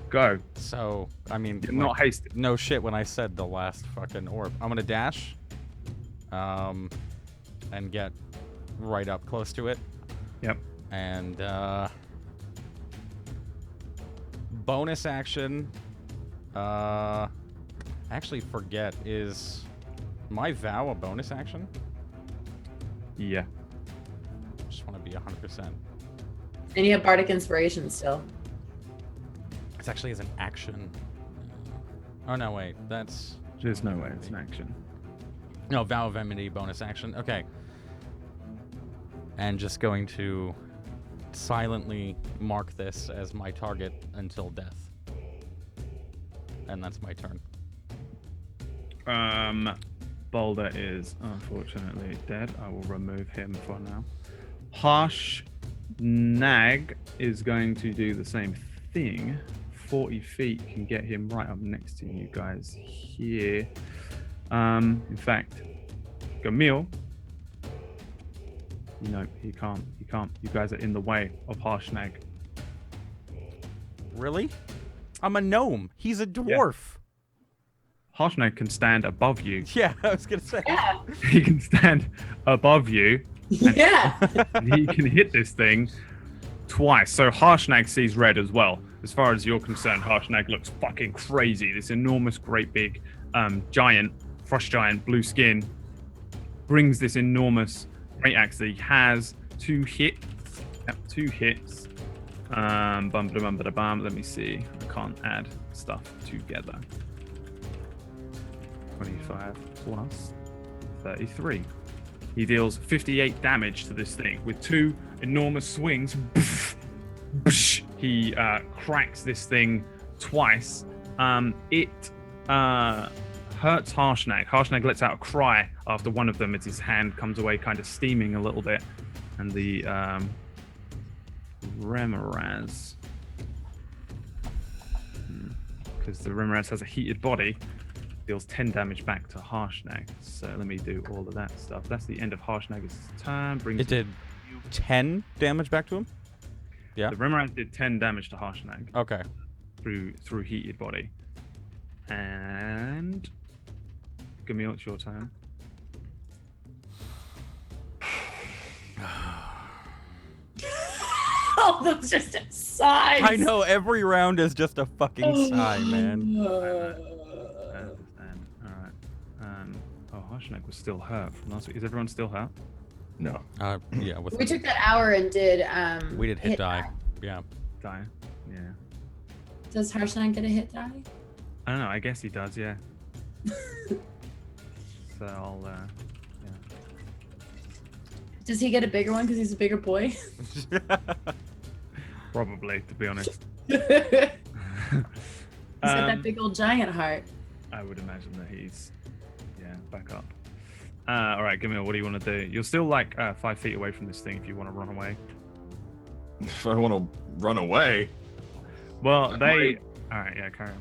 go. So, I mean, You're not hasty. No shit when I said the last fucking orb. I'm gonna dash, and get right up close to it. Yep. And, bonus action, I actually forget, is my vow a bonus action? Yeah. Just want to be 100%. And you have Bardic Inspiration still. It's actually as an action. Oh, no, wait. That's... There's no way it's an action. No, Vow of Enmity bonus action. Okay. And just going to silently mark this as my target until death. And that's my turn. Boulder is unfortunately dead. I will remove him for now. Harsh Nag is going to do the same thing. 40 feet can get him right up next to you guys here. In fact, Gamil. No, he can't. He can't. You guys are in the way of Harsh Nag. Really? I'm a gnome. He's a dwarf. Harsh Nag can stand above you. Yeah, I was gonna say. Yeah. He can stand above you. Yeah. He can hit this thing twice. So Harshnag sees red as well. As far as you're concerned, Harshnag looks fucking crazy. This enormous, great big giant, frost giant, blue skin, brings this enormous great axe that he has. 2 hits. Yep, 2 hits. Let me see. I can't add stuff together. 25 plus 33. He deals 58 damage to this thing with 2 enormous swings. He cracks this thing twice. It hurts Harshnag. Harshnag lets out a cry after one of them as his hand comes away kind of steaming a little bit. And the Remoraz, because the Remoraz has a heated body, deals 10 damage back to Harshnag. So let me do all of that stuff. That's the end of Harshnag's turn. It did 10 damage back to him? Yeah. The Remoraz did 10 damage to Harshnag. Okay. Through heated body. And Gamil, it's your turn. Oh, that was just a sigh. I know, every round is just a fucking sigh, man. Harshnag was still hurt from last week. Is everyone still hurt? No. Yeah. We took that hour and did We did hit die. Yeah. Die? Yeah. Does Harshnag get a hit die? I don't know. I guess he does, yeah. So I'll, yeah. Does he get a bigger one because he's a bigger boy? Probably, to be honest. He's got that big old giant heart. I would imagine that he's, back up. All right, Gamil, what do you want to do? You're still like 5 feet away from this thing if you want to run away. If I want to run away. Well, they... All right, yeah, carry on.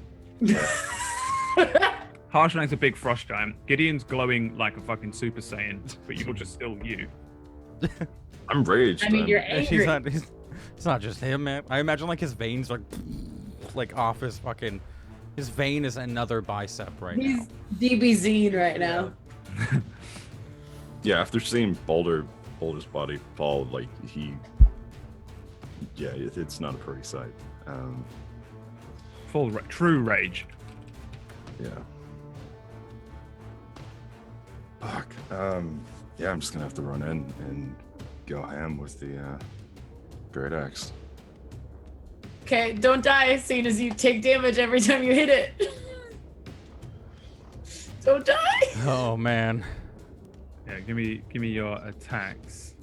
Harshnag's a big frost giant. Gideon's glowing like a fucking Super Saiyan, but you're just still you. I'm raged. I mean, you're And angry. it's not just him, man. I imagine like his veins are like off his fucking... His vein is another bicep right He's now. DBZ'd right now. Yeah, after seeing Boulder's body fall, like it's not a pretty sight. True rage. Yeah. Fuck. Yeah, I'm just gonna have to run in and go ham with the great axe. Okay, don't die, seeing as you take damage every time you hit it. Don't die. Oh man. Yeah, give me your attacks.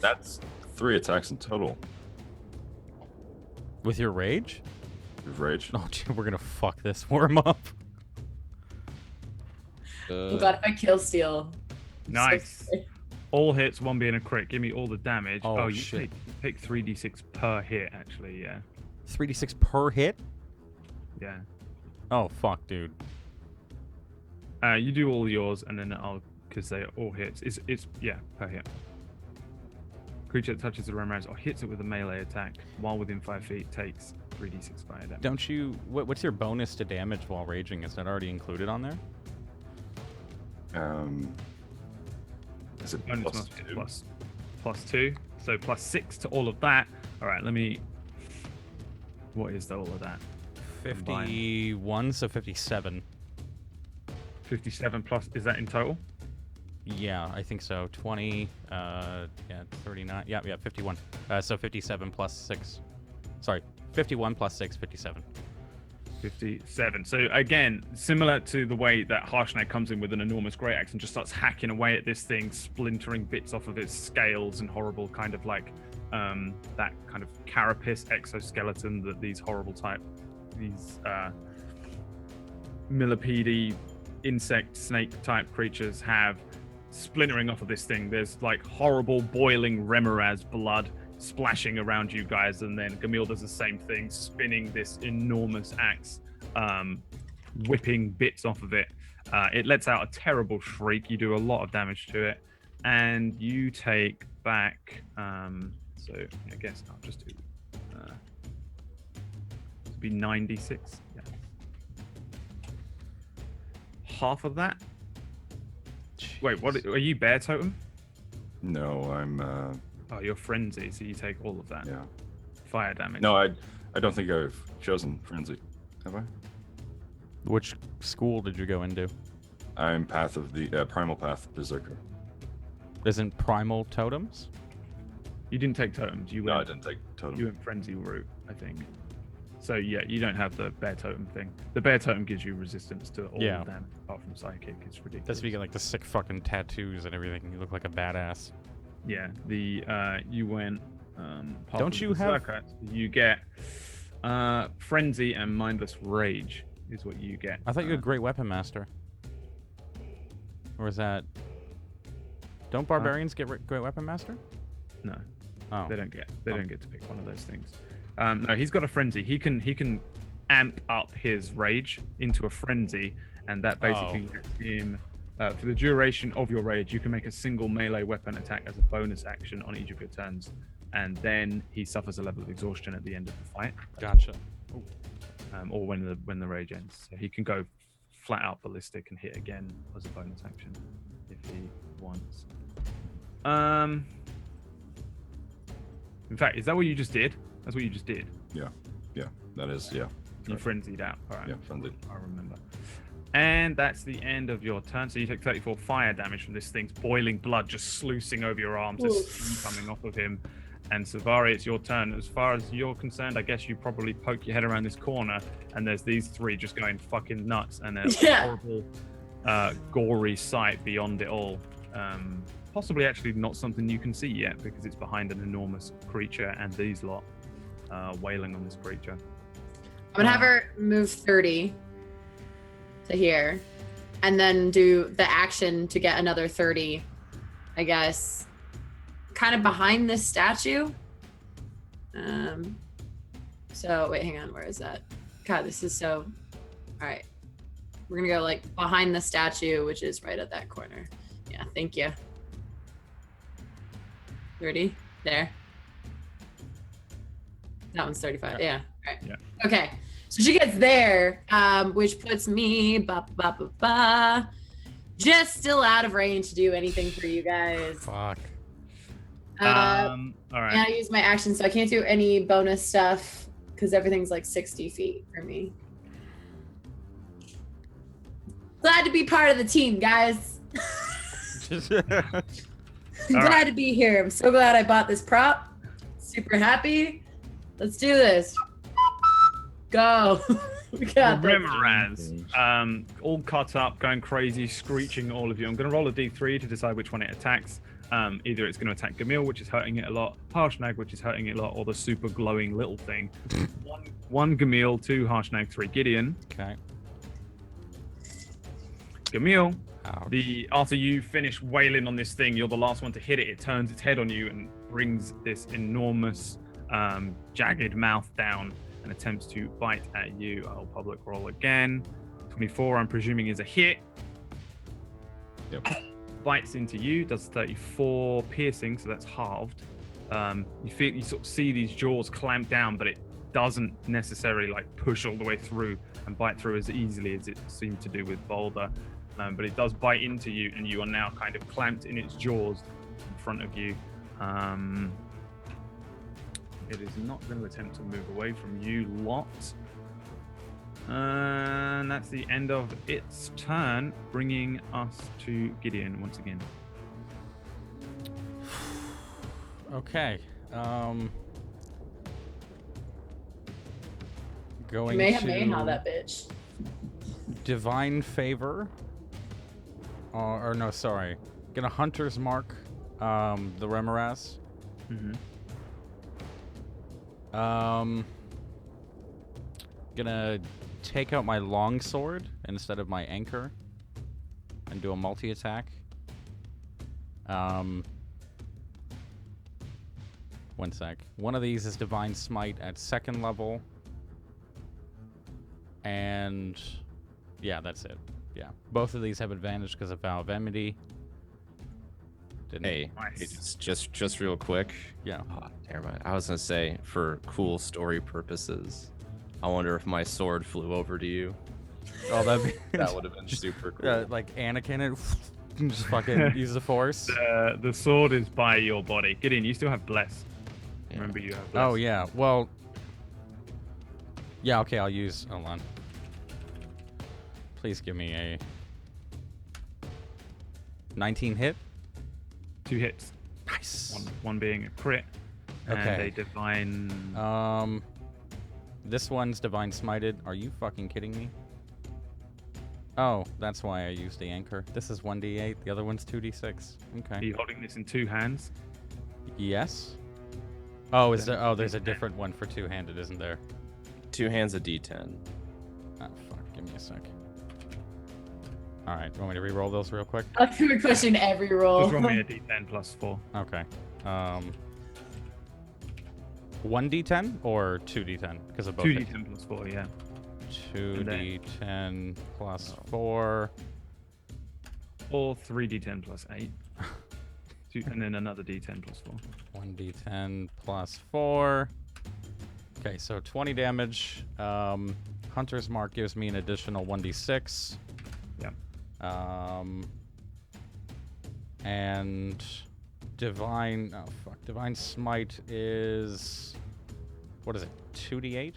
That's 3 attacks in total. With your rage? With rage. Oh, dude, we're gonna fuck this worm up. Oh god, if I kill Steel. I'm so Nice. scared. All hits, one being a crit. Give me all the damage. Oh, you shit. take 3d6 per hit, actually. Yeah. 3d6 per hit? Yeah. Oh, fuck, dude. You do all yours, and then because they are all hits. It's per hit. Creature that touches the Remraz or hits it with a melee attack while within 5 feet takes 3d6 fire damage. Don't you... what's your bonus to damage while raging? Is that already included on there? Is it Bonus plus must be 2? plus 2, so plus 6 to all of that. All right, let me. What is all of that? 51, so 57. 57 plus. Is that in total? Yeah, I think so. 20, yeah, 39. Yeah, 51. So 57 plus 6. Sorry, 51 plus 6, 57. 57. So again, similar to the way that Harshnag comes in with an enormous great axe and just starts hacking away at this thing, splintering bits off of its scales and horrible kind of like that kind of carapace exoskeleton that these horrible these millipede insect snake type creatures have, splintering off of this thing. There's like horrible boiling Remoraz blood splashing around you guys, and then Gamil does the same thing, spinning this enormous axe, whipping bits off of it. It lets out a terrible shriek. You do a lot of damage to it, and you take back. So I guess I'll just do. It'd be 96. Yeah. Half of that. Wait, what? Are you bear totem? No, I'm. Oh, you're frenzy, so you take all of that. Yeah. Fire damage. No, I don't think I've chosen frenzy. Have I? Which school did you go into? I'm path of the primal path berserker. Isn't primal totems? You didn't take totems. You No, I went. didn't take totem. You went frenzy route, I think. So yeah, you don't have the bear totem thing. The bear totem gives you resistance to all Yeah. of them, apart from psychic. It's ridiculous. That's if you get like the sick fucking tattoos and everything. You look like a badass. Yeah. The you went. Apart Don't from you have- Berserker, you get frenzy and mindless rage is what you get. I thought you had Great Weapon Master. Or is that... Don't barbarians get Great Weapon Master? No. Oh. They don't get to pick one of those things. No, he's got a frenzy. He can amp up his rage into a frenzy, and that basically gets him for the duration of your rage. You can make a single melee weapon attack as a bonus action on each of your turns, and then he suffers a level of exhaustion at the end of the fight, Gotcha. or when the rage ends. So he can go flat out ballistic and hit again as a bonus action if he wants. In fact, is that what you just did? That's what you just did. Yeah, that is, yeah. You frenzied out. All right. Yeah, frenzied. I remember. And that's the end of your turn. So you take 34 fire damage from this thing's boiling blood just sluicing over your arms. There's steam coming off of him. And Savari, it's your turn. As far as you're concerned, I guess you probably poke your head around this corner, and there's these three just going fucking nuts, and there's a horrible, gory sight beyond it all. Possibly actually not something you can see yet because it's behind an enormous creature and these lot wailing on this creature. I'm gonna have her move 30 to here, and then do the action to get another 30, I guess, kind of behind this statue. So wait, hang on, where is that? God, this is so. All right, we're gonna go like behind the statue, which is right at that corner. Yeah, thank you. 30 there. That one's 35. Yeah. All right. Yeah. Okay. So she gets there, which puts me just still out of range to do anything for you guys. Fuck. All And right. I use my action, so I can't do any bonus stuff because everything's like 60 feet for me. Glad to be part of the team, guys. I'm glad to be here. I'm so glad I bought this prop. Super happy. Let's do this. Go. We got this. Remoraz, all cut up, going crazy, screeching all of you. I'm going to roll a d3 to decide which one it attacks. Either it's going to attack Gamil, which is hurting it a lot, Harshnag, which is hurting it a lot, or the super glowing little thing. one Gamil, 2 Harshnag, 3 Gideon. Okay. Gamil, Ouch. after you finish wailing on this thing, you're the last one to hit it. It turns its head on you and brings this enormous, jagged mouth down and attempts to bite at you. I'll public roll again. 24, I'm presuming, is a hit. Yep. Bites into you, does 34 piercing, so that's halved. You sort of see these jaws clamp down, but it doesn't necessarily like push all the way through and bite through as easily as it seemed to do with Boulder. But it does bite into you, and you are now kind of clamped in its jaws in front of you. It is not going to attempt to move away from you lot. And that's the end of its turn, bringing us to Gideon once again. Okay. Going May to that bitch. Divine Favor. Or no, sorry. Gonna Hunter's Mark the Remoras. Gonna take out my longsword instead of my anchor and do a multi-attack. One sec. One of these is Divine Smite at 2nd level. And yeah, that's it. Yeah. Both of these have advantage because of Vow of Enmity. Hey, just real quick. Yeah. Oh, never mind. I was gonna say, for cool story purposes, I wonder if my sword flew over to you. Oh, that'd be That would have been super cool. like Anakin and just fucking use the Force. The sword is by your body. Gideon, you still have Bless. Remember, you have Bless. Oh yeah. Well. Yeah. Okay. I'll use. Hold on. Please give me a 19 hit. 2 hits. Nice. One being a crit. And Okay. a divine. This one's Divine Smited. Are you fucking kidding me? Oh, that's why I used the anchor. This is 1d8. The other one's 2d6. Are Okay. you holding this in 2 hands? Yes. Oh, is there? Oh, there's a different one for two-handed, isn't there? 2 hands a D10. Oh fuck. Give me a sec. All right. You want me to re-roll those real quick? I like we're pushing every roll. Just roll me a d10 plus 4. Okay. 1d10 or 2d10 because of both. 2d10 plus 4, yeah. 2d10 plus 4. Or 3d10 plus 8. And then another d10 plus 4. 1d10 plus 4. Okay, so 20 damage. Hunter's Mark gives me an additional 1d6. Yeah. And Divine... Oh, fuck. Divine Smite is... What is it? 2d8?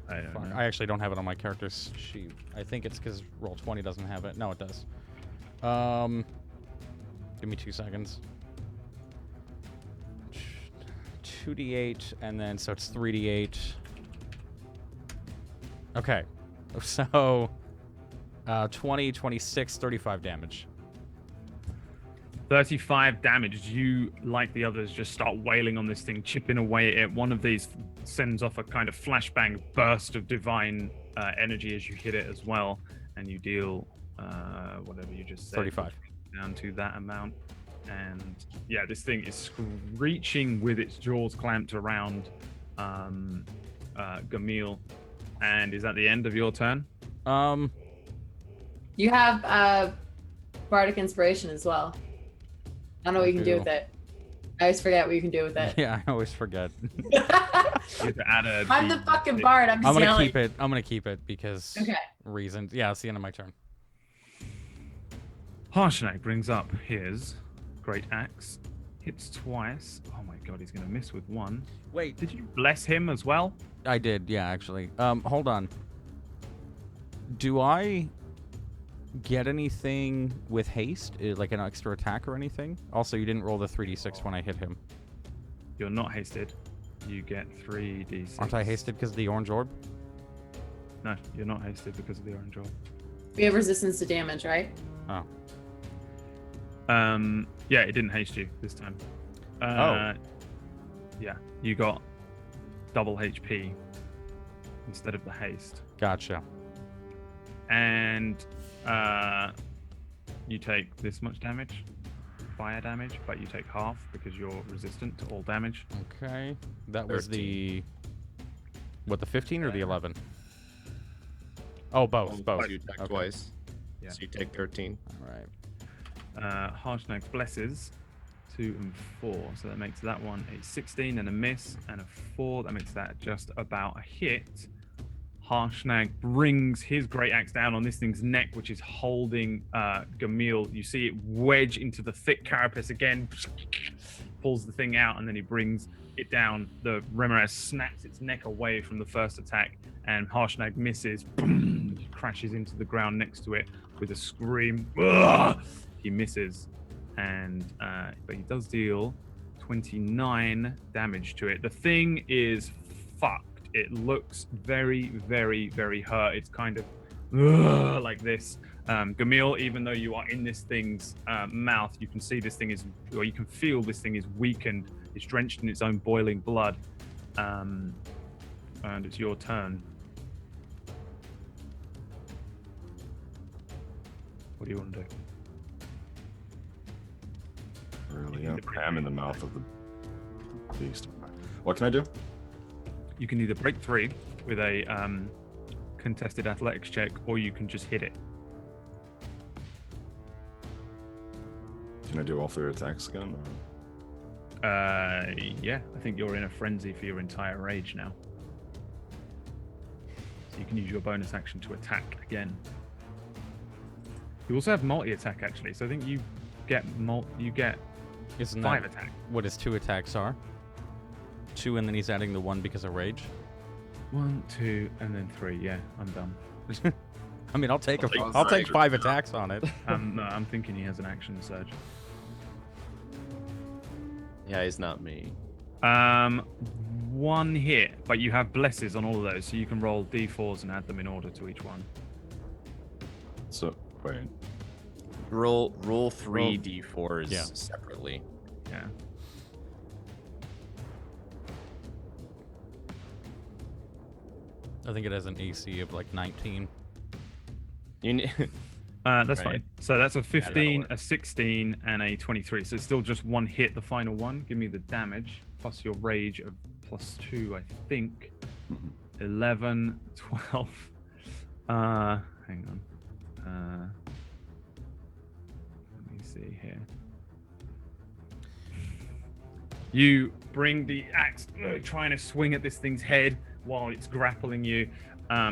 I don't Fuck, know. I actually don't have it on my character's sheet. I think it's because Roll20 doesn't have it. No, it does. Give me 2 seconds. 2d8, and then so it's 3d8. Okay. So 20, 26, 35 damage. 35 damage. You, like the others, just start wailing on this thing, chipping away at it. One of these sends off a kind of flashbang burst of divine energy as you hit it as well, and you deal whatever you just said. 35. Down to that amount. And yeah, this thing is screeching with its jaws clamped around Gamil. And is that the end of your turn? You have Bardic Inspiration as well. I don't know what you can do with it. I always forget what you can do with it. Yeah, I always forget. You have to add a I'm the fucking bard. I'm just I'm gonna yelling. keep it. I'm gonna keep it because Okay. reasons. Yeah, it's the end of my turn. Harshnag brings up his great axe. Hits twice. Oh my god, he's gonna miss with 1. Wait, Did you bless him as well? I did. Yeah, actually. Hold on. Do I get anything with haste, like an extra attack or anything? Also, you didn't roll the 3d6 when I hit him. You're not hasted. You get 3d6. Aren't I hasted because of the orange orb? No, you're not hasted because of the orange orb. We have resistance to damage, right? Oh. Yeah, it didn't haste you this time. Yeah, you got double HP instead of the haste. Gotcha. And you take this much damage, fire damage, but you take half because you're resistant to all damage. Okay. That was 13. the... What, the 15 or the 11? Oh, both. So you attack Okay. twice. Yeah. So you take 13. All right. Harshnag's Blesses, 2 and 4. So that makes that one a 16 and a miss, and a 4. That makes that just about a hit. Harshnag brings his great axe down on this thing's neck, which is holding Gamil. You see it wedge into the thick carapace again, pulls the thing out, and then he brings it down. The Remoraz snaps its neck away from the first attack, and Harshnag misses. Boom, crashes into the ground next to it with a scream. Ugh! He misses, and but he does deal 29 damage to it. The thing is fucked. It looks very, very, very hurt. It's kind of like this. Gamil, even though you are in this thing's mouth, you can see this thing is, or you can feel this thing is weakened. It's drenched in its own boiling blood. And it's your turn. What do you want to do? Really, ham in the mouth of the beast. What can I do? You can either break 3 with a contested athletics check, or you can just hit it. Can I do all 3 attacks again? Yeah, I think you're in a frenzy for your entire rage now. So you can use your bonus action to attack again. You also have multi-attack actually, so I think you get Isn't 5 that attack. what his 2 attacks are? 2, and then he's adding the 1 because of rage. 1, 2, and then 3. Yeah, I'm done. I mean, I'll take I'll take 5 attacks on it. No, I'm thinking he has an action surge. Yeah, he's not me. 1 hit, but you have blesses on all of those, so you can roll d4s and add them in order to each one. So, wait. Roll 3 d4s Yeah. separately. Yeah. I think it has an AC of like 19. You need. That's Right. fine. So that's a 15, work. a 16, and a 23. So it's still just 1 hit, the final one. Give me the damage, plus your rage of +2, I think. 11, 12. Hang on. Let me see here. You bring the axe, trying to swing at this thing's head while it's grappling you.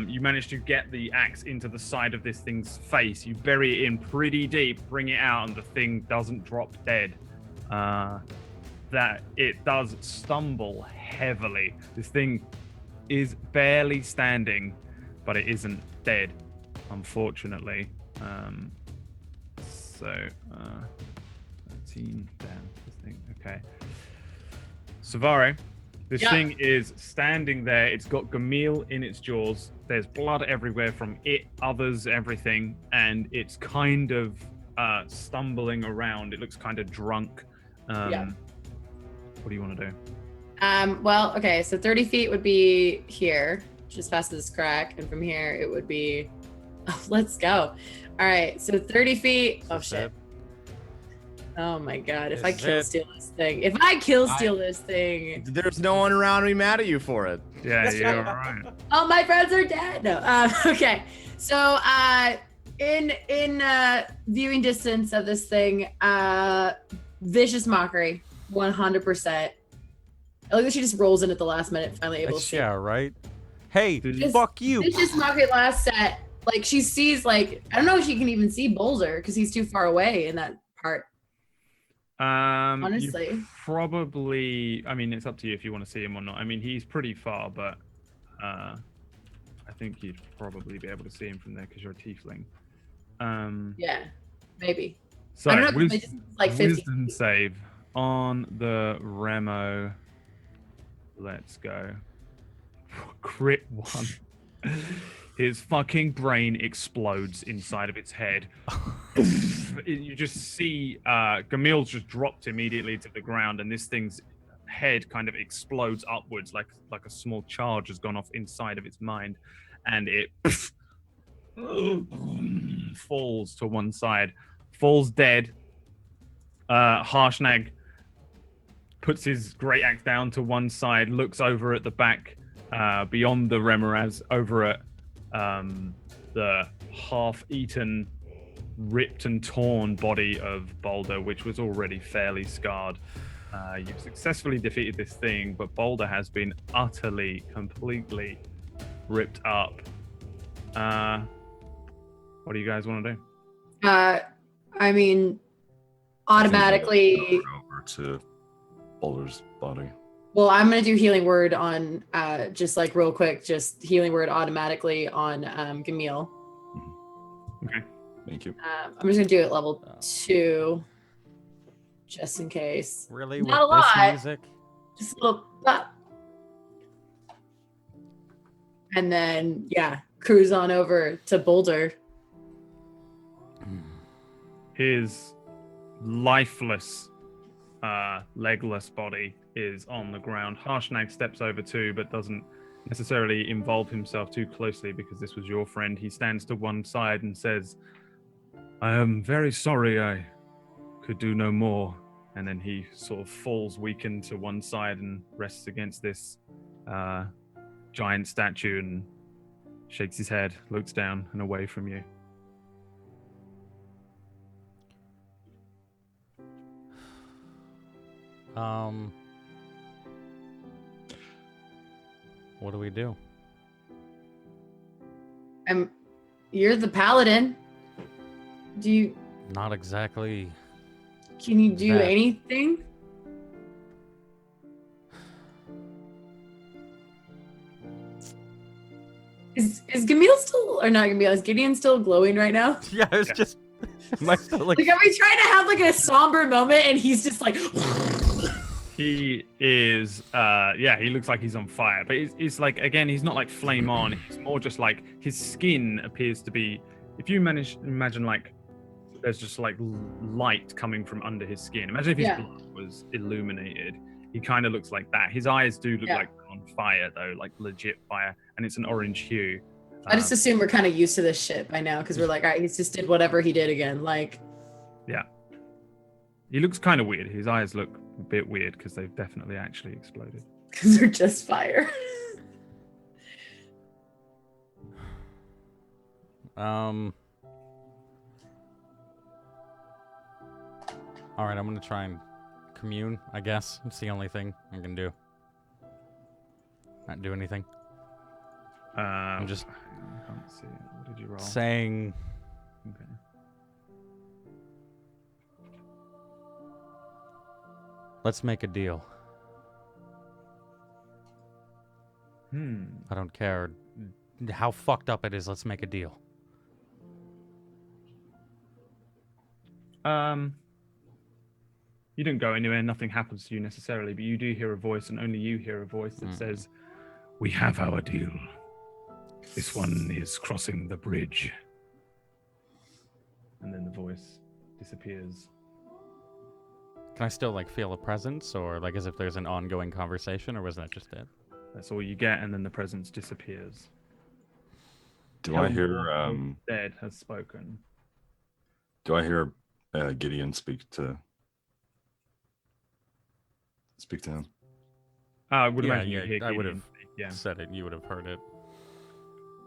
You manage to get the axe into the side of this thing's face. You bury it in pretty deep, bring it out, and the thing doesn't drop dead. That it does stumble heavily. This thing is barely standing, but it isn't dead, unfortunately. So 13, damn, this thing, okay. Savare, this Yeah. thing is standing there. It's got Gamil in its jaws. There's blood everywhere from it, others, everything. And it's kind of stumbling around. It looks kind of drunk. Yeah. What do you want to do? Well, okay, so 30 feet would be here, just past this crack. And from here, it would be, oh, let's go. All right, so 30 feet. Oh, Is shit. that- Oh my God, if Is I kill it- steal this thing. If I kill steal this thing. There's no one around me mad at you for it. Yeah, That's you're right. all right. Oh, my friends are dead. No. Okay. So, in viewing distance of this thing, vicious mockery, 100%. I like that she just rolls in at the last minute, finally able to. Yeah, right? Hey, Just- fuck you. Vicious mockery last set. Like she sees, like I don't know if she can even see Boulder because he's too far away in that part. You Honestly. probably. I mean, it's up to you if you want to see him or not. I mean, he's pretty far, but I think you'd probably be able to see him from there because you're a tiefling. Yeah, maybe. So I don't know. 'Cause my distance is like 50. wisdom save on the Remo. Let's go. Crit 1. His fucking brain explodes inside of its head. you just see Gamil's just dropped immediately to the ground, and this thing's head kind of explodes upwards like a small charge has gone off inside of its mind, and it falls to one side, falls dead. Harshnag puts his great axe down to one side, looks over at the back, beyond the Remoraz, over at the half-eaten, ripped and torn body of Boulder, which was already fairly scarred. You've successfully defeated this thing, but Boulder has been utterly, completely ripped up. What do you guys want to do? I mean, automatically. Over to Boulder's body. Well, I'm gonna do healing word on just like real quick, just healing word automatically on Gamil. Okay. Thank you. I'm just gonna do it level 2, just in case. Really? Not With a this lot. music? Just a little pop. And then cruise on over to Boulder. His lifeless, legless body is on the ground. Harshnag steps over too, but doesn't necessarily involve himself too closely because this was your friend. He stands to one side and says, "I am very sorry, I could do no more." And then he sort of falls weakened to one side and rests against this giant statue and shakes his head, looks down and away from you. What do we do? You're the paladin. Not exactly. Can you do that. anything? Is Gamil still, or not Gamil, is Gideon still glowing right now? Yeah, it's just. Am I still like? Like, are we trying to have like a somber moment and he's just like. He is, he looks like he's on fire, but it's like, again, he's not like flame on. He's more just like his skin appears to be, if you imagine like there's just like light coming from under his skin. Imagine if his blood was illuminated. He kind of looks like that. His eyes do look like on fire though, like legit fire, and it's an orange hue. I just assume we're kind of used to this shit by now because we're like, all right, he just did whatever he did again. Like, yeah. He looks kind of weird. His eyes look a bit weird because they've definitely actually exploded. Because they're just fire. All right, I'm gonna try and commune. I guess it's the only thing I can do. Not do anything. I'm just. I can't see it. What did you roll? Saying. Okay. Let's make a deal. I don't care how fucked up it is. Let's make a deal. You don't go anywhere. Nothing happens to you necessarily, but you do hear a voice, and only you hear a voice that says, "We have our deal. This one is crossing the bridge." And then the voice disappears. Can I still like feel a presence, or like as if there's an ongoing conversation, or was that just it? That's all you get, and then the presence disappears. Do I hear Dead has spoken. Do I hear Gideon speak to him? I would Yeah, imagine you hear I would Gideon have speak, yeah. said it. You would have heard it.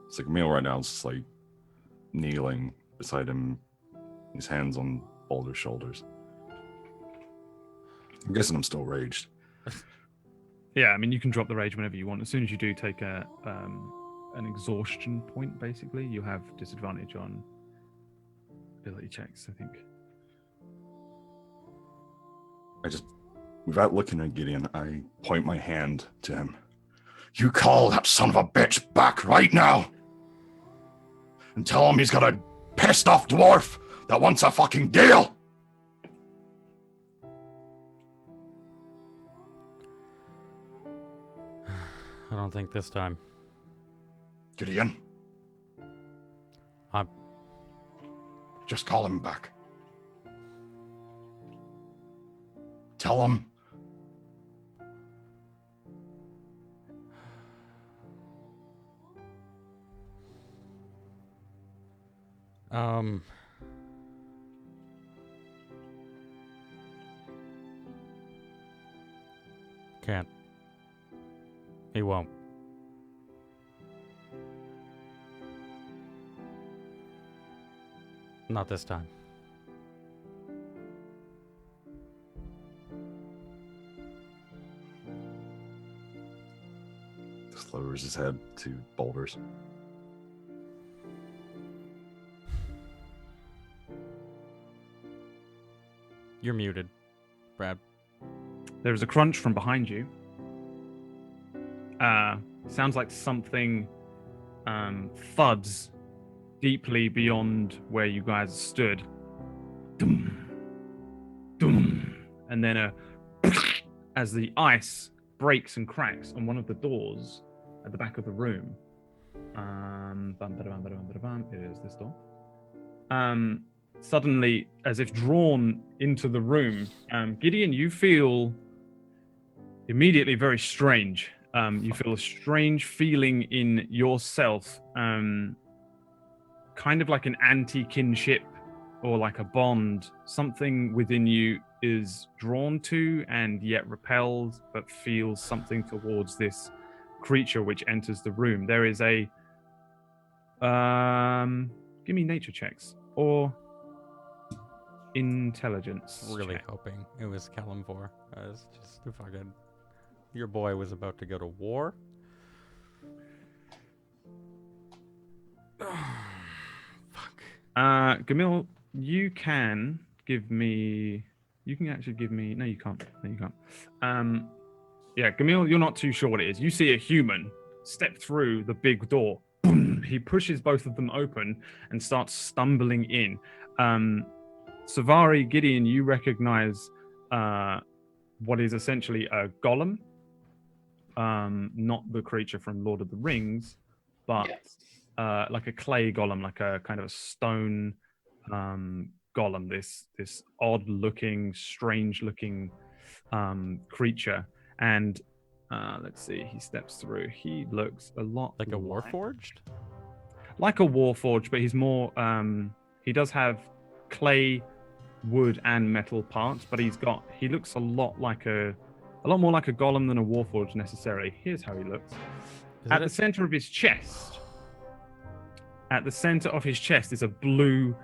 It's like Emil right now is just like kneeling beside him, his hands on Boulder's shoulders. I'm guessing I'm still raged. Yeah, I mean, you can drop the rage whenever you want. As soon as you do take an exhaustion point, basically, you have disadvantage on ability checks, I think. Without looking at Gideon, I point my hand to him. You call that son of a bitch back right now! And tell him he's got a pissed off dwarf that wants a fucking deal! I don't think this time. Gideon? Just call him back. Tell him. Can't. He won't. Not this time. Just lowers his head to boulders. You're muted, Brad. There is a crunch from behind you. Sounds like something thuds deeply beyond where you guys stood. Dum, dum, and then as the ice breaks and cracks on one of the doors at the back of the room. It is this door. Suddenly, as if drawn into the room, Gideon, you feel immediately very strange. You feel a strange feeling in yourself, kind of like an anti-kinship or like a bond. Something within you is drawn to and yet repelled, but feels something towards this creature which enters the room. There is a... give me nature checks. Or intelligence. Really check. hoping it was Kalimvor. It's just fucking... Your boy was about to go to war. Fuck. Gamil, you can give me... You can actually give me... No, you can't. No, you can't. Yeah, Gamil, you're not too sure what it is. You see a human step through the big door. Boom! He pushes both of them open and starts stumbling in. Savari, Gideon, you recognize what is essentially a golem. Not the creature from Lord of the Rings, but like a clay golem, like a kind of a stone golem. This odd-looking, strange-looking creature. And let's see, he steps through. He looks a lot like a Warforged? Like a Warforged, but he's more... he does have clay, wood, and metal parts, but he looks a lot more like a golem than a Warforged necessarily. Here's how he looks. At the center of his chest, is a blue,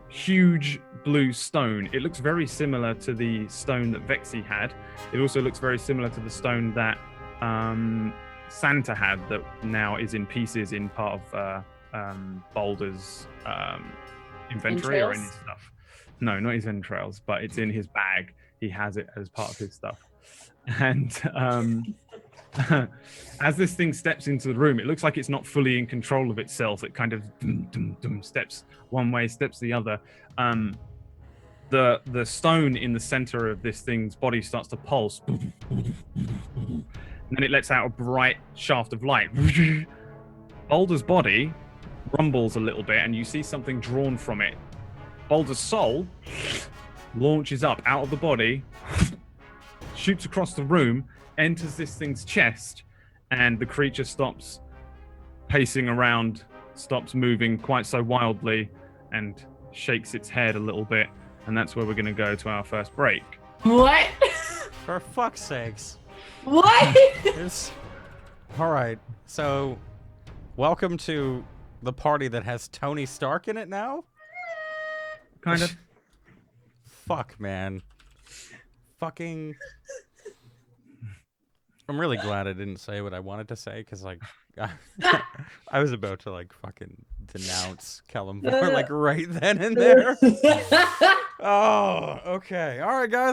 huge blue stone. It looks very similar to the stone that Vexy had. It also looks very similar to the stone that Santa had, that now is in pieces in part of Boulder's inventory or in his stuff. No, not his entrails, but it's in his bag. He has it as part of his stuff. And as this thing steps into the room, it looks like it's not fully in control of itself. It kind of steps one way, steps the other. The stone in the center of this thing's body starts to pulse. And then it lets out a bright shaft of light. Boulder's body rumbles a little bit, and you see something drawn from it. Boulder's soul launches up out of the body, shoots across the room, enters this thing's chest, and the creature stops pacing around, stops moving quite so wildly, and shakes its head a little bit. And that's where we're going to go to our first break. What? For fuck's sakes. What? All right. So, welcome to the party that has Tony Stark in it now? Kind of. Fuck, man. Fucking... I'm really glad I didn't say what I wanted to say, because, like, I was about to, like, fucking denounce Kalimvor, like, right then and there. Oh, okay. All right, guys.